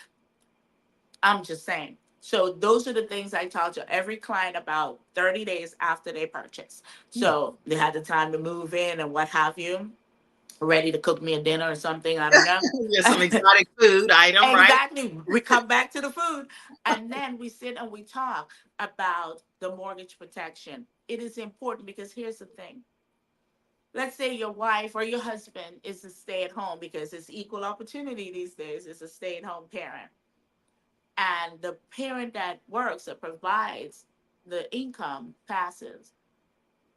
I'm just saying. So those are the things I talk to every client about 30 days after they purchase. Hmm. So they had the time to move in and what have you, ready to cook me a dinner or something. I don't know. Yeah, some exotic food item, right? Exactly. We come back to the food and then we sit and we talk about the mortgage protection. It is important because here's the thing. Let's say your wife or your husband is a stay at home, because it's equal opportunity these days, is a stay at home parent. And the parent that works or provides the income passes.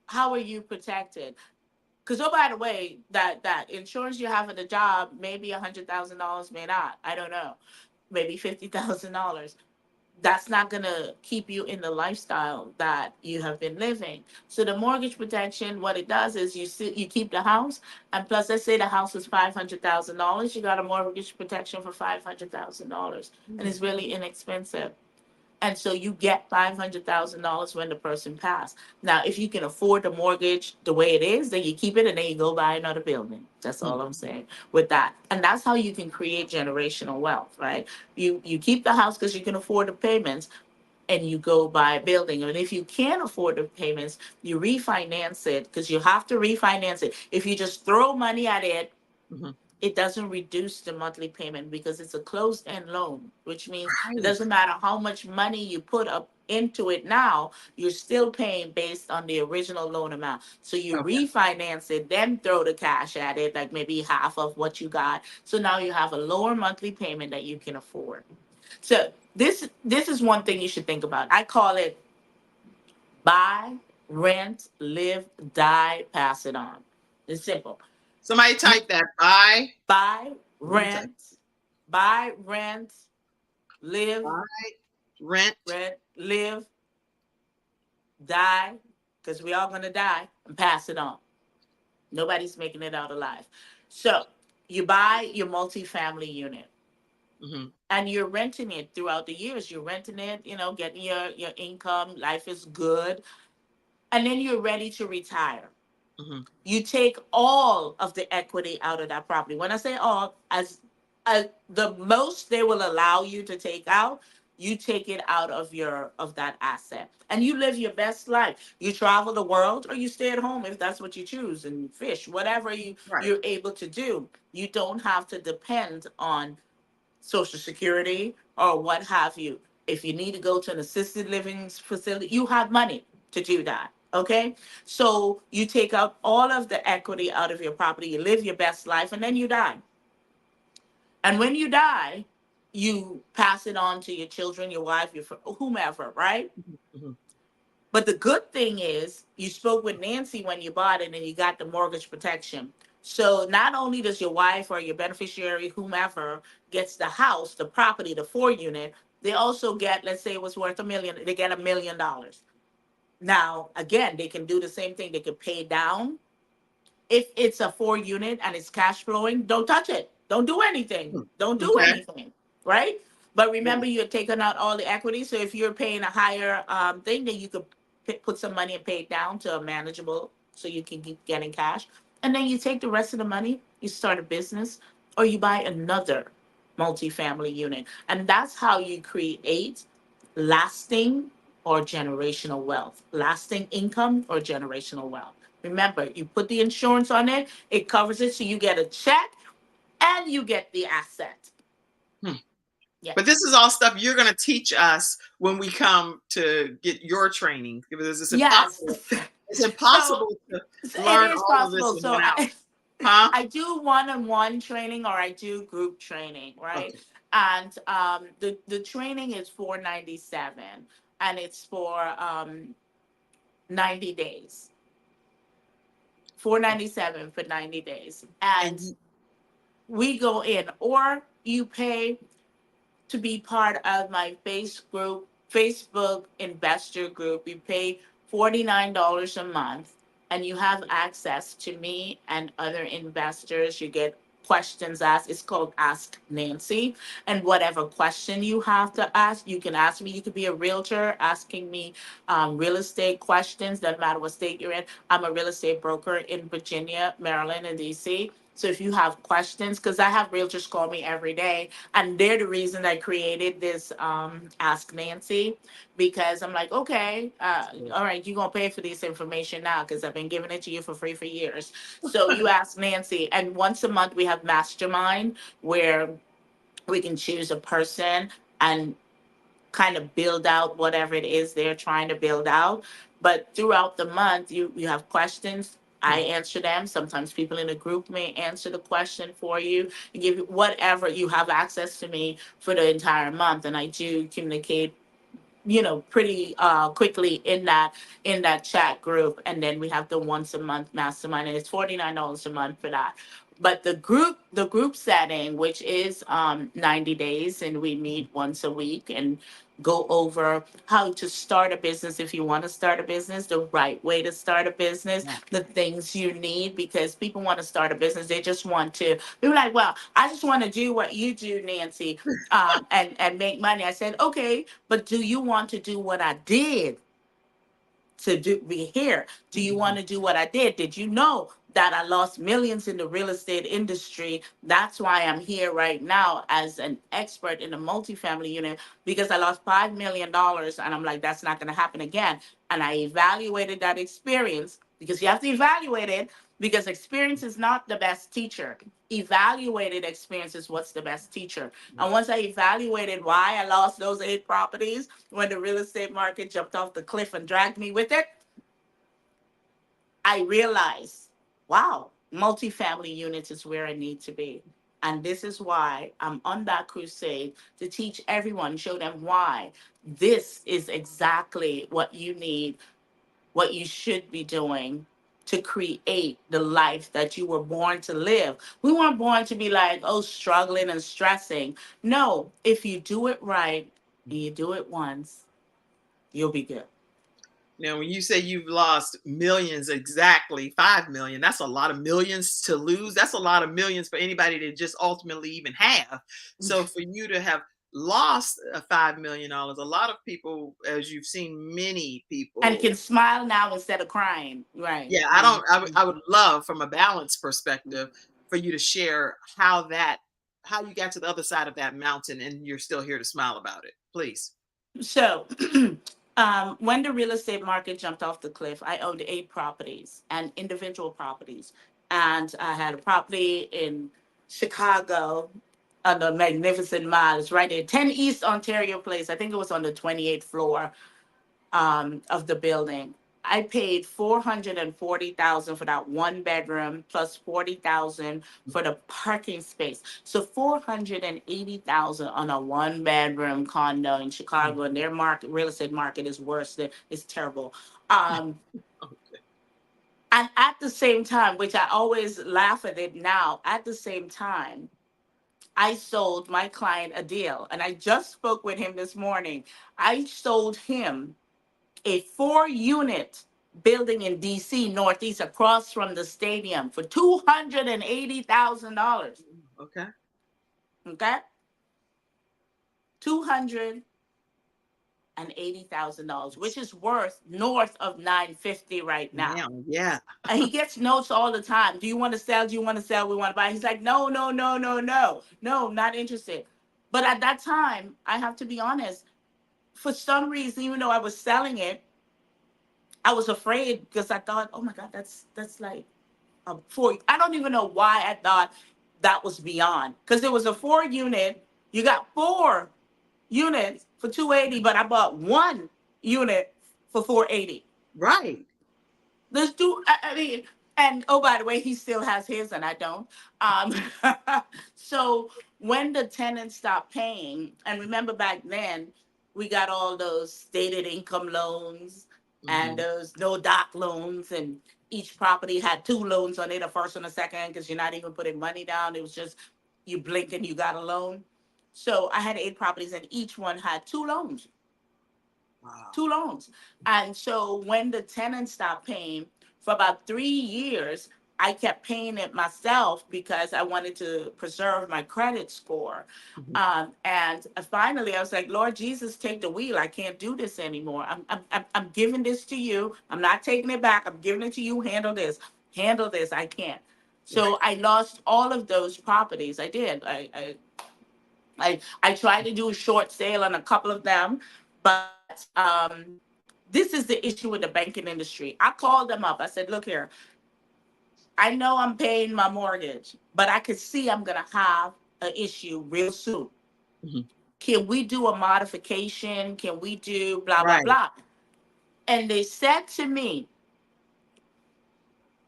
How are you protected? Because, oh, by the way, that insurance you have at the job, maybe $100,000, may not. I don't know, maybe $50,000. That's not going to keep you in the lifestyle that you have been living. So the mortgage protection, what it does is you keep the house, and plus, let's say the house is $500,000, you got a mortgage protection for $500,000, and Hmm. it's really inexpensive. And so you get $500,000 when the person passed. Now, if you can afford the mortgage the way it is, then you keep it and then you go buy another building. That's Hmm. all I'm saying with that. And that's how you can create generational wealth, right? You keep the house because you can afford the payments, and you go buy a building. And if you can't afford the payments, you refinance it, because you have to refinance it. If you just throw money at it, Hmm. it doesn't reduce the monthly payment because it's a closed end loan, which means it Right. doesn't matter how much money you put up into it now, you're still paying based on the original loan amount. So you Okay. refinance it, then throw the cash at it, like maybe half of what you got. So now you have a lower monthly payment that you can afford. So this is one thing you should think about. I call it buy, rent, live, die, pass it on. It's simple. Somebody You type that. Buy. buy, Let me type. rent, buy, rent, live, Buy, rent. rent, live, die, because we all gonna die, and pass it on. Nobody's making it out alive. So you buy your multifamily unit Hmm. and you're renting it throughout the years. You're renting it, getting your income, life is good. And then you're ready to retire. Hmm. You take all of the equity out of that property. When I say all, as the most they will allow you to take out, you take it out of that asset, and you live your best life. You travel the world, or you stay at home if that's what you choose, and fish, whatever Right. you're able to do. You don't have to depend on Social Security or what have you. If you need to go to an assisted living facility, you have money to do that. Okay. So you take out all of the equity out of your property, you live your best life, and then you die. And when you die, you pass it on to your children, your wife, your whomever, right? Hmm. But the good thing is, you spoke with Nancy when you bought it and you got the mortgage protection. So not only does your wife or your beneficiary, whomever, gets the house, the property, the 4 unit, they also get, let's say it was worth $1 million, they get $1 million. Now, again, they can do the same thing. They can pay down. If it's a 4 unit and it's cash flowing, don't touch it. Don't do anything. Don't do Okay. anything. Right? But Yeah. remember, you're taking out all the equity. So if you're paying a higher thing, then you could put some money and pay it down to a manageable, so you can keep getting cash. And then you take the rest of the money, you start a business, or you buy another multifamily unit. And that's how you create lasting or generational wealth, lasting income or generational wealth. Remember, you put the insurance on it, it covers it, so you get a check and you get the asset. Hmm. But Yes. this is all stuff you're going to teach us when we come to get your training, because it's Yes. impossible. It's So impossible to it learn is all of this possible. in So one hour. I Huh? I do one-on-one training or I do group training, right? Okay. And the training is 497, and it's for 90 days. 497 for 90 days, And and we go in, or you pay to be part of my Facebook investor group. You pay $49 a month, and you have access to me and other investors. You get questions asked. It's called Ask Nancy. And whatever question you have to ask, you can ask me. You could be a realtor asking me real estate questions, doesn't matter what state you're in. I'm a real estate broker in Virginia, Maryland, and DC. So if you have questions, because I have realtors call me every day, and they're the reason I created this Ask Nancy, because I'm like, okay, all right, you're gonna pay for this information now because I've been giving it to you for free for years. So you ask Nancy, and once a month we have mastermind where we can choose a person and kind of build out whatever it is they're trying to build out. But throughout the month, you have questions. I answer them. Sometimes people in the group may answer the question for you and give you whatever. You have access to me for the entire month, and I do communicate, pretty quickly in that chat group. And then we have the once a month mastermind, and it's $49 a month for that. But the group setting, which is 90 days, and we meet once a week and go over how to start a business. If you want to start a business, the right way to start a business, yeah. the things you need, because people want to start a business, they just want to be like, well, I just want to do what you do, Nancy, and make money. I said, okay, but do you want to do what I did to be here? Do you want Mhm. to do what I did? Did you know that I lost millions in the real estate industry? That's why I'm here right now as an expert in the multifamily unit, because I lost $5 million, and I'm like, that's not going to happen again. And I evaluated that experience, because you have to evaluate it, because experience is not the best teacher. Evaluated experience is what's the best teacher. And once I evaluated why I lost those 8 properties when the real estate market jumped off the cliff and dragged me with it, I realized, wow, multifamily units is where I need to be. And this is why I'm on that crusade to teach everyone, show them why this is exactly what you need, what you should be doing to create the life that you were born to live. We weren't born to be like, oh, struggling and stressing. No, if you do it right and you do it once, you'll be good. Now, when you say you've lost millions, exactly 5 million, that's a lot of millions to lose. That's a lot of millions for anybody to just ultimately even have. So for you to have lost $5 million, a lot of people, as you've seen, many And people. can smile now instead of crying. Right. Yeah, I And don't. I would love, from a balance perspective, for you to share how you got to the other side of that mountain, and you're still here to smile about it. Please. so when the real estate market jumped off the cliff, I owned 8 properties and individual properties. And I had a property in Chicago on the Magnificent Mile. It's right there, 10 East Ontario Place. I think it was on the 28th floor of the building. I paid 440,000 for that one bedroom, plus 40,000 for the parking space. So 480,000 on a one bedroom condo in Chicago, and their market, real estate market, is worse. Than It's terrible. Um, and at the same time, which I always laugh at it now, at the same time, I sold my client a deal, and I just spoke with him this morning. I sold him a 4 unit building in DC Northeast across from the stadium for $280,000. Okay. Okay, $280,000, which is worth north of 950 right now. Now, yeah. And he gets notes all the time. Do you want to sell? Do you want to sell? We want to buy. He's like, no, no, no, no, no, no, not interested. But at that time, I have to be honest. For some reason, even though I was selling it, I was afraid, because I thought, oh my God, that's like a four. I don't even know why I thought that was beyond, because it was a 4 unit. You got 4 units for 280, but I bought 1 unit for 480. Right. Let's do. I mean, and oh, by the way, he still has his and I don't. Um, so when the tenants stopped paying, and remember back then, we got all those stated income loans and Hmm. those no doc loans, and each property had two loans on it, a first and a second, because you're not even putting money down. It was just you blink and you got a loan. So I had eight properties, and each one had two loans, Wow. two loans. And so when the tenant stopped paying for about 3 years, I kept paying it myself because I wanted to preserve my credit score. Mhm. And finally, I was like, Lord Jesus, take the wheel. I can't do this anymore. I'm giving this to you. I'm not taking it back. I'm giving it to you. Handle this. Handle this. I can't. So I lost all of those properties. I did. I tried to do a short sale on a couple of them, but this is the issue with the banking industry. I called them up. I said, look here, I know I'm paying my mortgage, but I can see I'm going to have an issue real soon. Mhm. Can we do a modification? Can we do blah, blah, Right. blah? And they said to me,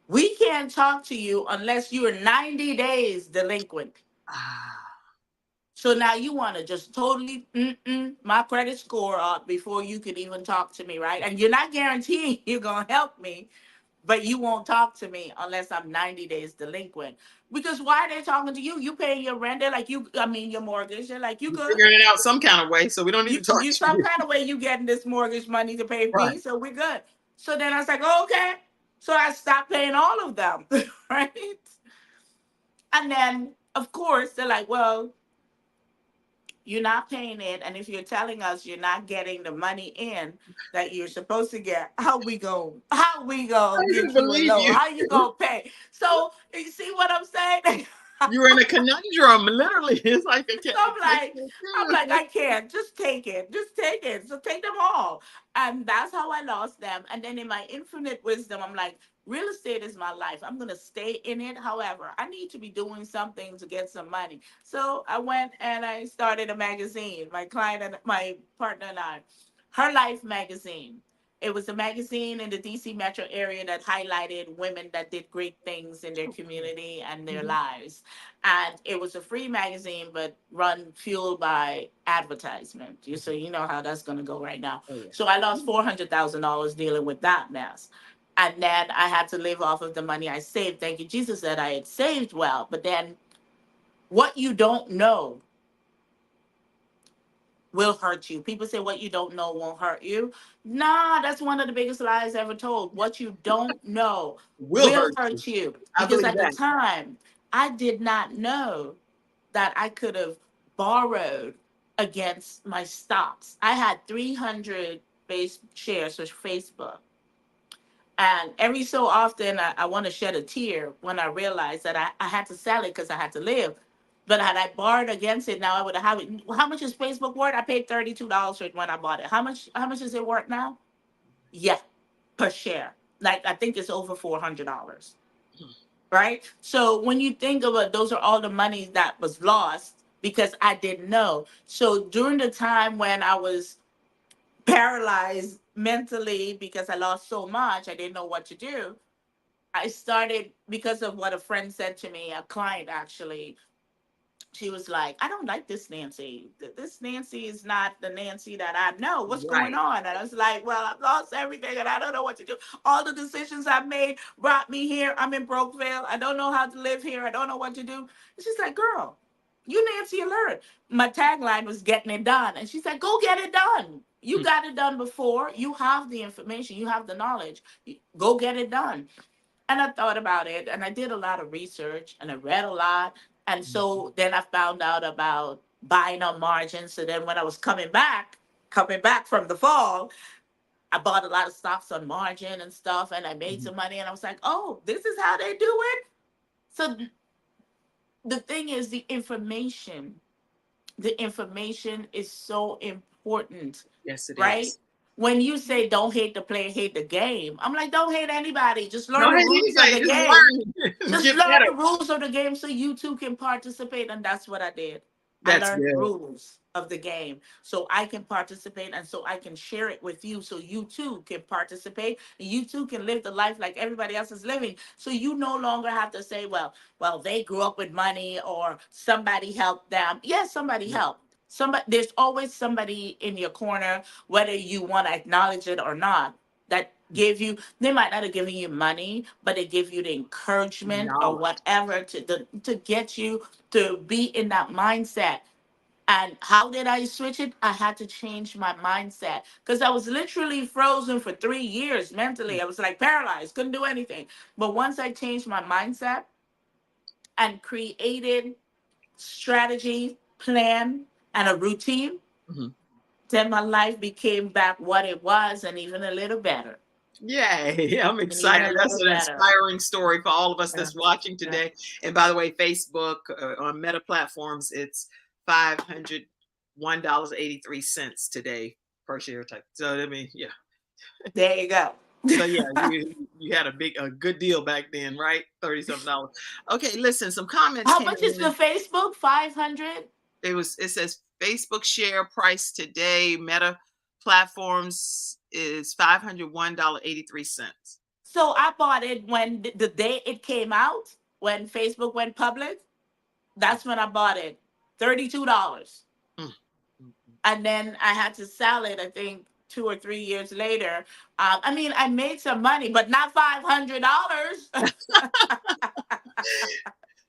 we can't talk to you unless you're 90 days delinquent. Ah. So now you want to just totally my credit score up before you can even talk to me, right? And you're not guaranteeing you're going to help me, but you won't talk to me unless I'm 90 days delinquent. Because why are they talking to you? You paying your rent, they're like you, I mean your mortgage, they're like you You're good. figuring it out some kind of way, so we don't need You to talk you to some you. kind of way you getting this mortgage money to pay Right. me, so we're good. So then I was like, oh, okay. So I stopped paying all of them, right? And then of course they're like, well, you're not paying it, and if you're telling us you're not getting the money in that you're supposed to get, how we I go didn't get you a believe loan, you. how you gonna pay? So you see what I'm saying? You were in a conundrum, literally. It's like a So I'm like, catch-22. I can't. Just take it. Just take it. So take them all. And that's how I lost them. And then in my infinite wisdom, I'm like, real estate is my life. I'm gonna stay in it. However, I need to be doing something to get some money. So I went and I started a magazine. My client and my partner and I, Her Life magazine. It was a magazine in the DC metro area that highlighted women that did great things in their community and their Mhm. lives, and it was a free magazine but run fueled by advertisement. So you know how that's going to go right now. Oh yeah. So I lost $400,000 dealing with that mess, and then I had to live off of the money I saved. Thank you Jesus that I had saved well, but then what you don't know will hurt you. People say what you don't know won't hurt you. Nah, that's one of the biggest lies ever told. What you don't know Will will hurt you. hurt you, I because believe at the that. time I did not know that I could have borrowed against my stocks. I had 300 base shares with Facebook. And every so often, I want to shed a tear when I realized that I had to sell it because I had to live. But had I borrowed against it, now I would have it. How much is Facebook worth? I paid $32 for it when I bought it. How much is it worth now? Yeah, per share. Like I think it's over $400. Right? So when you think of it, those are all the money that was lost because I didn't know. So during the time when I was paralyzed mentally because I lost so much, I didn't know what to do. I started because of what a friend said to me, a client actually. She was like, I don't like this Nancy. This Nancy is not the Nancy that I know. What's going Right. on? And I was like, well, I've lost everything and I don't know what to do. All the decisions I've made brought me here. I'm in Brokeville. I don't know how to live here. I don't know what to do. And she's like, girl, you Nancy Alert. My tagline was getting it done. And she said, go get it done. You Hmm. got it done before. You have the information. You have the knowledge. Go get it done. And I thought about it and I did a lot of research and I read a lot. And so then I found out about buying on margin. So then when I was coming back from the fall, I bought a lot of stocks on margin and stuff and I made Mhm. some money and I was like, oh, this is how they do it. So the thing is the information is so important, Yes, it right? is. When you say don't hate the player, hate the game, I'm like, don't hate anybody. Just No, learn the hate rules of anybody. the Just game. learn and Just get learn better. the rules of the game so you too can participate. And that's what I did. I That's learned the good. rules of the game so I can participate and so I can share it with you so you too can participate and you too can live the life like everybody else is living. So you no longer have to say, well, they grew up with money or somebody helped them. Yes, somebody helped. Somebody, there's always somebody in your corner, whether you want to acknowledge it or not, that give you, they might not have given you money, but they give you the encouragement or Knowledge. whatever to get you to be in that mindset. And how did I switch it? I had to change my mindset because I was literally frozen for 3 years mentally. I was like paralyzed, couldn't do anything. But once I changed my mindset and created strategy, plan, and a routine, Mhm. then my life became back what it was and even a little better. Yay, I'm And even excited. a That's little an better. inspiring story for all of us Yeah. that's watching Yeah. today. And by the way, Facebook on Meta platforms, it's $501.83 today per share type. So I mean, yeah. There you go. So yeah, you had a good deal back then, right? 30 something dollars. Okay, listen, some comments How came much is the in. Facebook? 500? It says Facebook share price today, Meta platforms is $501.83. So I bought it when the day it came out, when Facebook went public. That's when I bought it. $32. Mm, mm, mm. And then I had to sell it, I think 2 or 3 years later. I mean, I made some money, but not $500.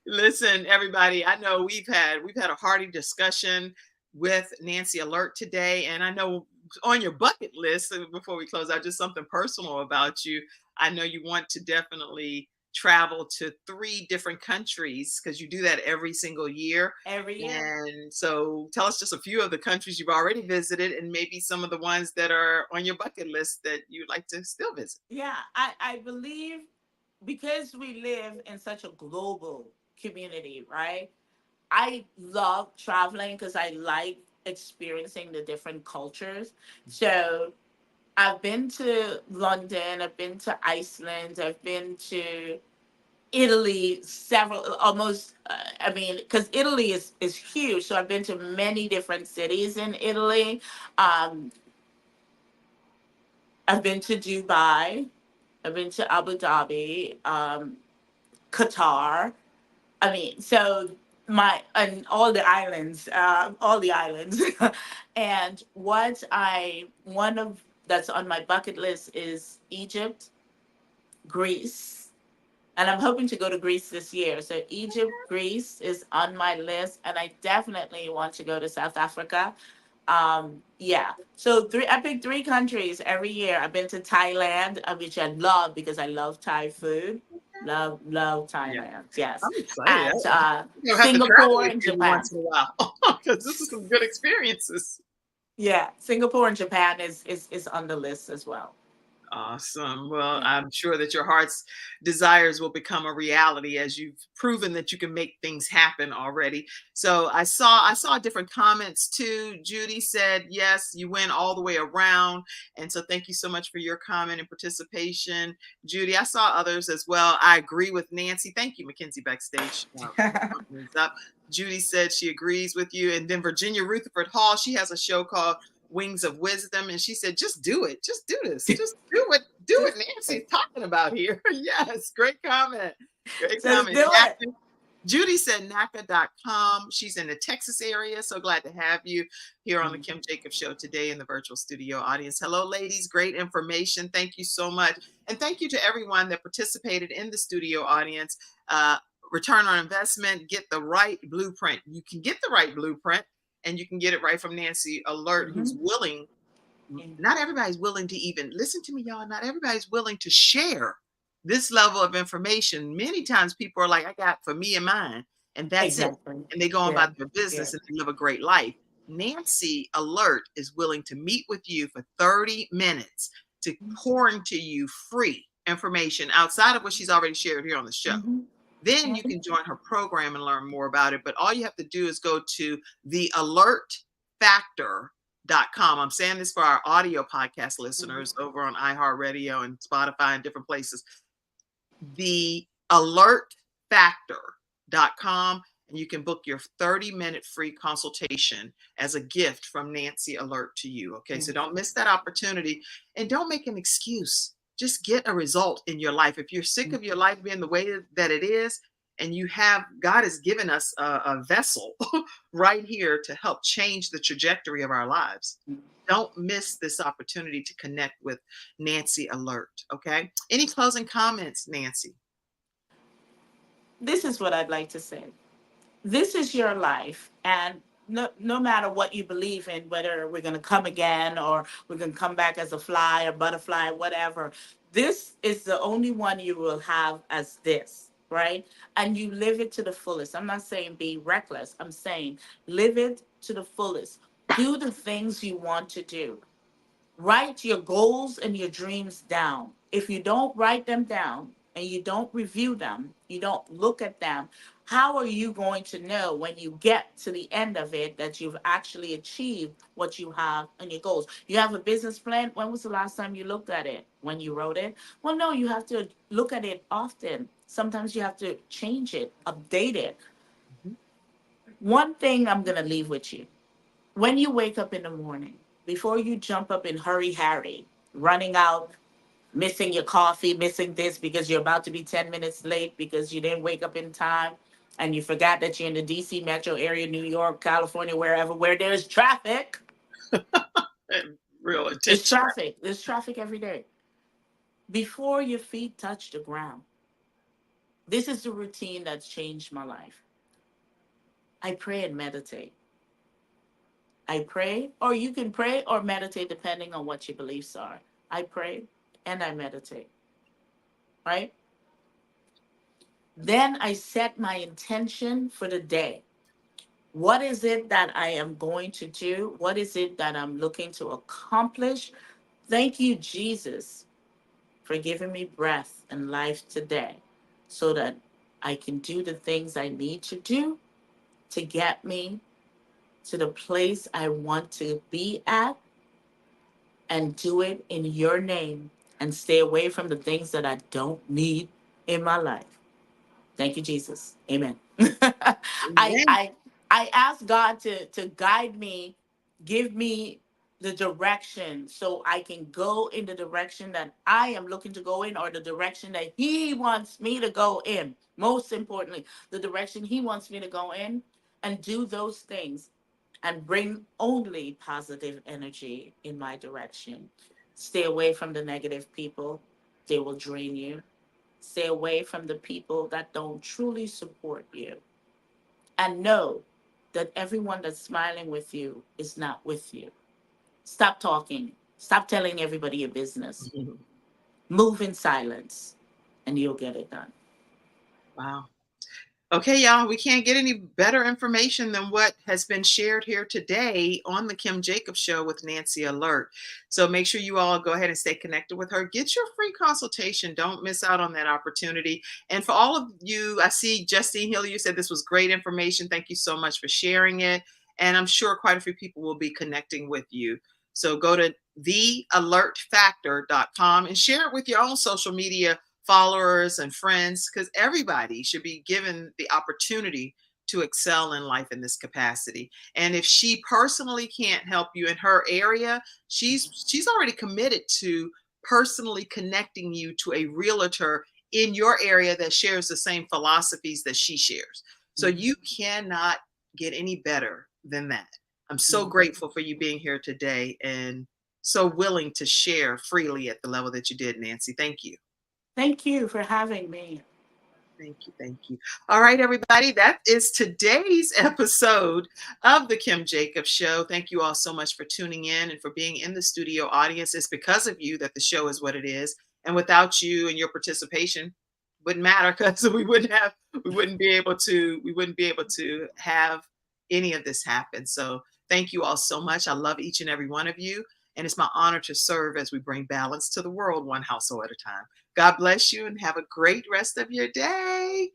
Listen, everybody, I know we've had a hearty discussion with Nancy Alert today, and I know on your bucket list, before we close out, just something personal about you. I know you want to definitely travel to 3 different countries because you do that every single year. Every year. And so tell us just a few of the countries you've already visited and maybe some of the ones that are on your bucket list that you'd like to still visit. Yeah, I believe because we live in such a global community, right? I love traveling because I like experiencing the different cultures. So I've been to London, I've been to Iceland, I've been to Italy several almost I mean because Italy is huge, so I've been to many different cities in Italy. um I've been to Dubai, I've been to Abu Dhabi, Qatar. I mean, so my and all the islands. And what I one of that's on my bucket list is Egypt, Greece, and I'm hoping to go to Greece this year. So Egypt, Greece is on my list, and I definitely want to go to South Africa. Yeah. So I picked 3 countries every year. I've been to Thailand, which I love because I love Thai food. Love Yeah, Thailand. Yes. I'm excited. And You'll have to travel Singapore with and you every Japan. once in a while because this is some good experiences. Yeah, Singapore and Japan is on the list as well. Awesome. Well, Yeah. I'm sure that your heart's desires will become a reality as you've proven that you can make things happen already. So I saw different comments too. Judy said, yes, you went all the way around. And so thank you so much for your comment and participation. Judy, I saw others as well. I agree with Nancy. Thank you, Mackenzie Backstage. Up. Judy said she agrees with you. And then Virginia Rutherford Hall, she has a show called Wings of Wisdom, and she said, just do it, just do this, just do what Just Nancy's talking about here. Yes, great comment, great just comment. do it. Judy said NACA.com. She's in the Texas area. So glad to have you here on the Mhm. Kim Jacobs Show today in the virtual studio audience. Hello, ladies. Great information. Thank you so much. And thank you to everyone that participated in the studio audience. Uh, Return on investment, get the right blueprint. You can get the right blueprint and you can get it right from Nancy Alert, who's Mhm. willing. Not everybody's willing to even listen to me, y'all. Not everybody's willing to share this level of information. Many times people are like, I got for me and mine, and that's it. Exactly. And they go on Yeah. about their Yeah. business and they live a great life. Nancy Alert is willing to meet with you for 30 minutes to pour into you free information outside of what she's already shared here on the show. Mhm. Then Yeah. you can join her program and learn more about it. But all you have to do is go to the alertfactor.com. I'm saying this for our audio podcast Mhm. listeners over on iHeartRadio and Spotify and different places. The alertfactor.com. and you can book your 30-minute free consultation as a gift from Nancy Alert to you. Okay, so Mhm. don't miss that opportunity and don't make an excuse. Just get a result in your life. If you're sick of your life being the way that it is, and God has given us a vessel right here to help change the trajectory of our lives. Don't miss this opportunity to connect with Nancy Alert. Okay. Any closing comments, Nancy? This is what I'd like to say. This is your life, and no matter what you believe in, whether we're going to come again or we're going to come back as a fly or butterfly, whatever, this is the only one you will have as this, right? And you live it to the fullest. I'm not saying be reckless, I'm saying live it to the fullest. Do the things you want to do. Write your goals and your dreams down. If you don't write them down and you don't review them, you don't look at them, how are you going to know when you get to the end of it that you've actually achieved what you have on your goals? You have a business plan. When was the last time you looked at it? When you wrote it? Well, no, you have to look at it often. Sometimes you have to change it, update it. Mhm. One thing I'm going to leave with you: when you wake up in the morning, before you jump up in hurry harry, running out, missing your coffee, missing this because you're about to be 10 minutes late because you didn't wake up in time and you forgot that you're in the DC metro area, New York, California, wherever, where there's traffic. And real There's intense. traffic. There's traffic every day. Before your feet touch the ground, this is the routine that's changed my life. I pray and meditate. I pray, or you can pray or meditate depending on what your beliefs are. I pray and I meditate, right? Then I set my intention for the day. What is it that I am going to do? What is it that I'm looking to accomplish? Thank you, Jesus, for giving me breath and life today so that I can do the things I need to do to get me to the place I want to be at, and do it in your name and stay away from the things that I don't need in my life. Thank you, Jesus. Amen. I Amen. I I ask God to guide me, give me the direction so I can go in the direction that I am looking to go in, or the direction that He wants me to go in. Most importantly, the direction He wants me to go in, and do those things and bring only positive energy in my direction. Stay away from the negative people, they will drain you. Stay away from the people that don't truly support you. And know that everyone that's smiling with you is not with you. Stop talking. Stop telling everybody your business. Move in silence and you'll get it done. Wow. Okay, y'all, we can't get any better information than what has been shared here today on the Kim Jacobs Show with Nancy Alert. So make sure you all go ahead and stay connected with her. Get your free consultation. Don't miss out on that opportunity. And for all of you, I see Justine Hill, you said this was great information. Thank you so much for sharing it. And I'm sure quite a few people will be connecting with you. So go to thealertfactor.com and share it with your own social media followers and friends, because everybody should be given the opportunity to excel in life in this capacity. And if she personally can't help you in her area, she's already committed to personally connecting you to a realtor in your area that shares the same philosophies that she shares. So Mhm. you cannot get any better than that. I'm so Mhm. grateful for you being here today and so willing to share freely at the level that you did, Nancy. Thank you. Thank you for having me. Thank you. Thank you. All right, everybody. That is today's episode of the Kim Jacobs Show. Thank you all so much for tuning in and for being in the studio audience. It's because of you that the show is what it is. And without you and your participation, wouldn't matter, because we wouldn't be able to have any of this happen. So thank you all so much. I love each and every one of you. And it's my honor to serve as we bring balance to the world, one household at a time. God bless you and have a great rest of your day.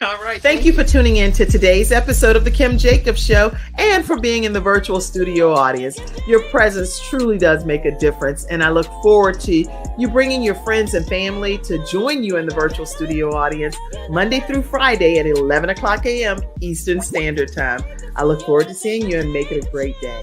All right. Thank you for tuning in to today's episode of The Kim Jacobs Show and for being in the virtual studio audience. Your presence truly does make a difference, and I look forward to you bringing your friends and family to join you in the virtual studio audience Monday through Friday at 11 o'clock a.m. Eastern Standard Time. I look forward to seeing you and make it a great day.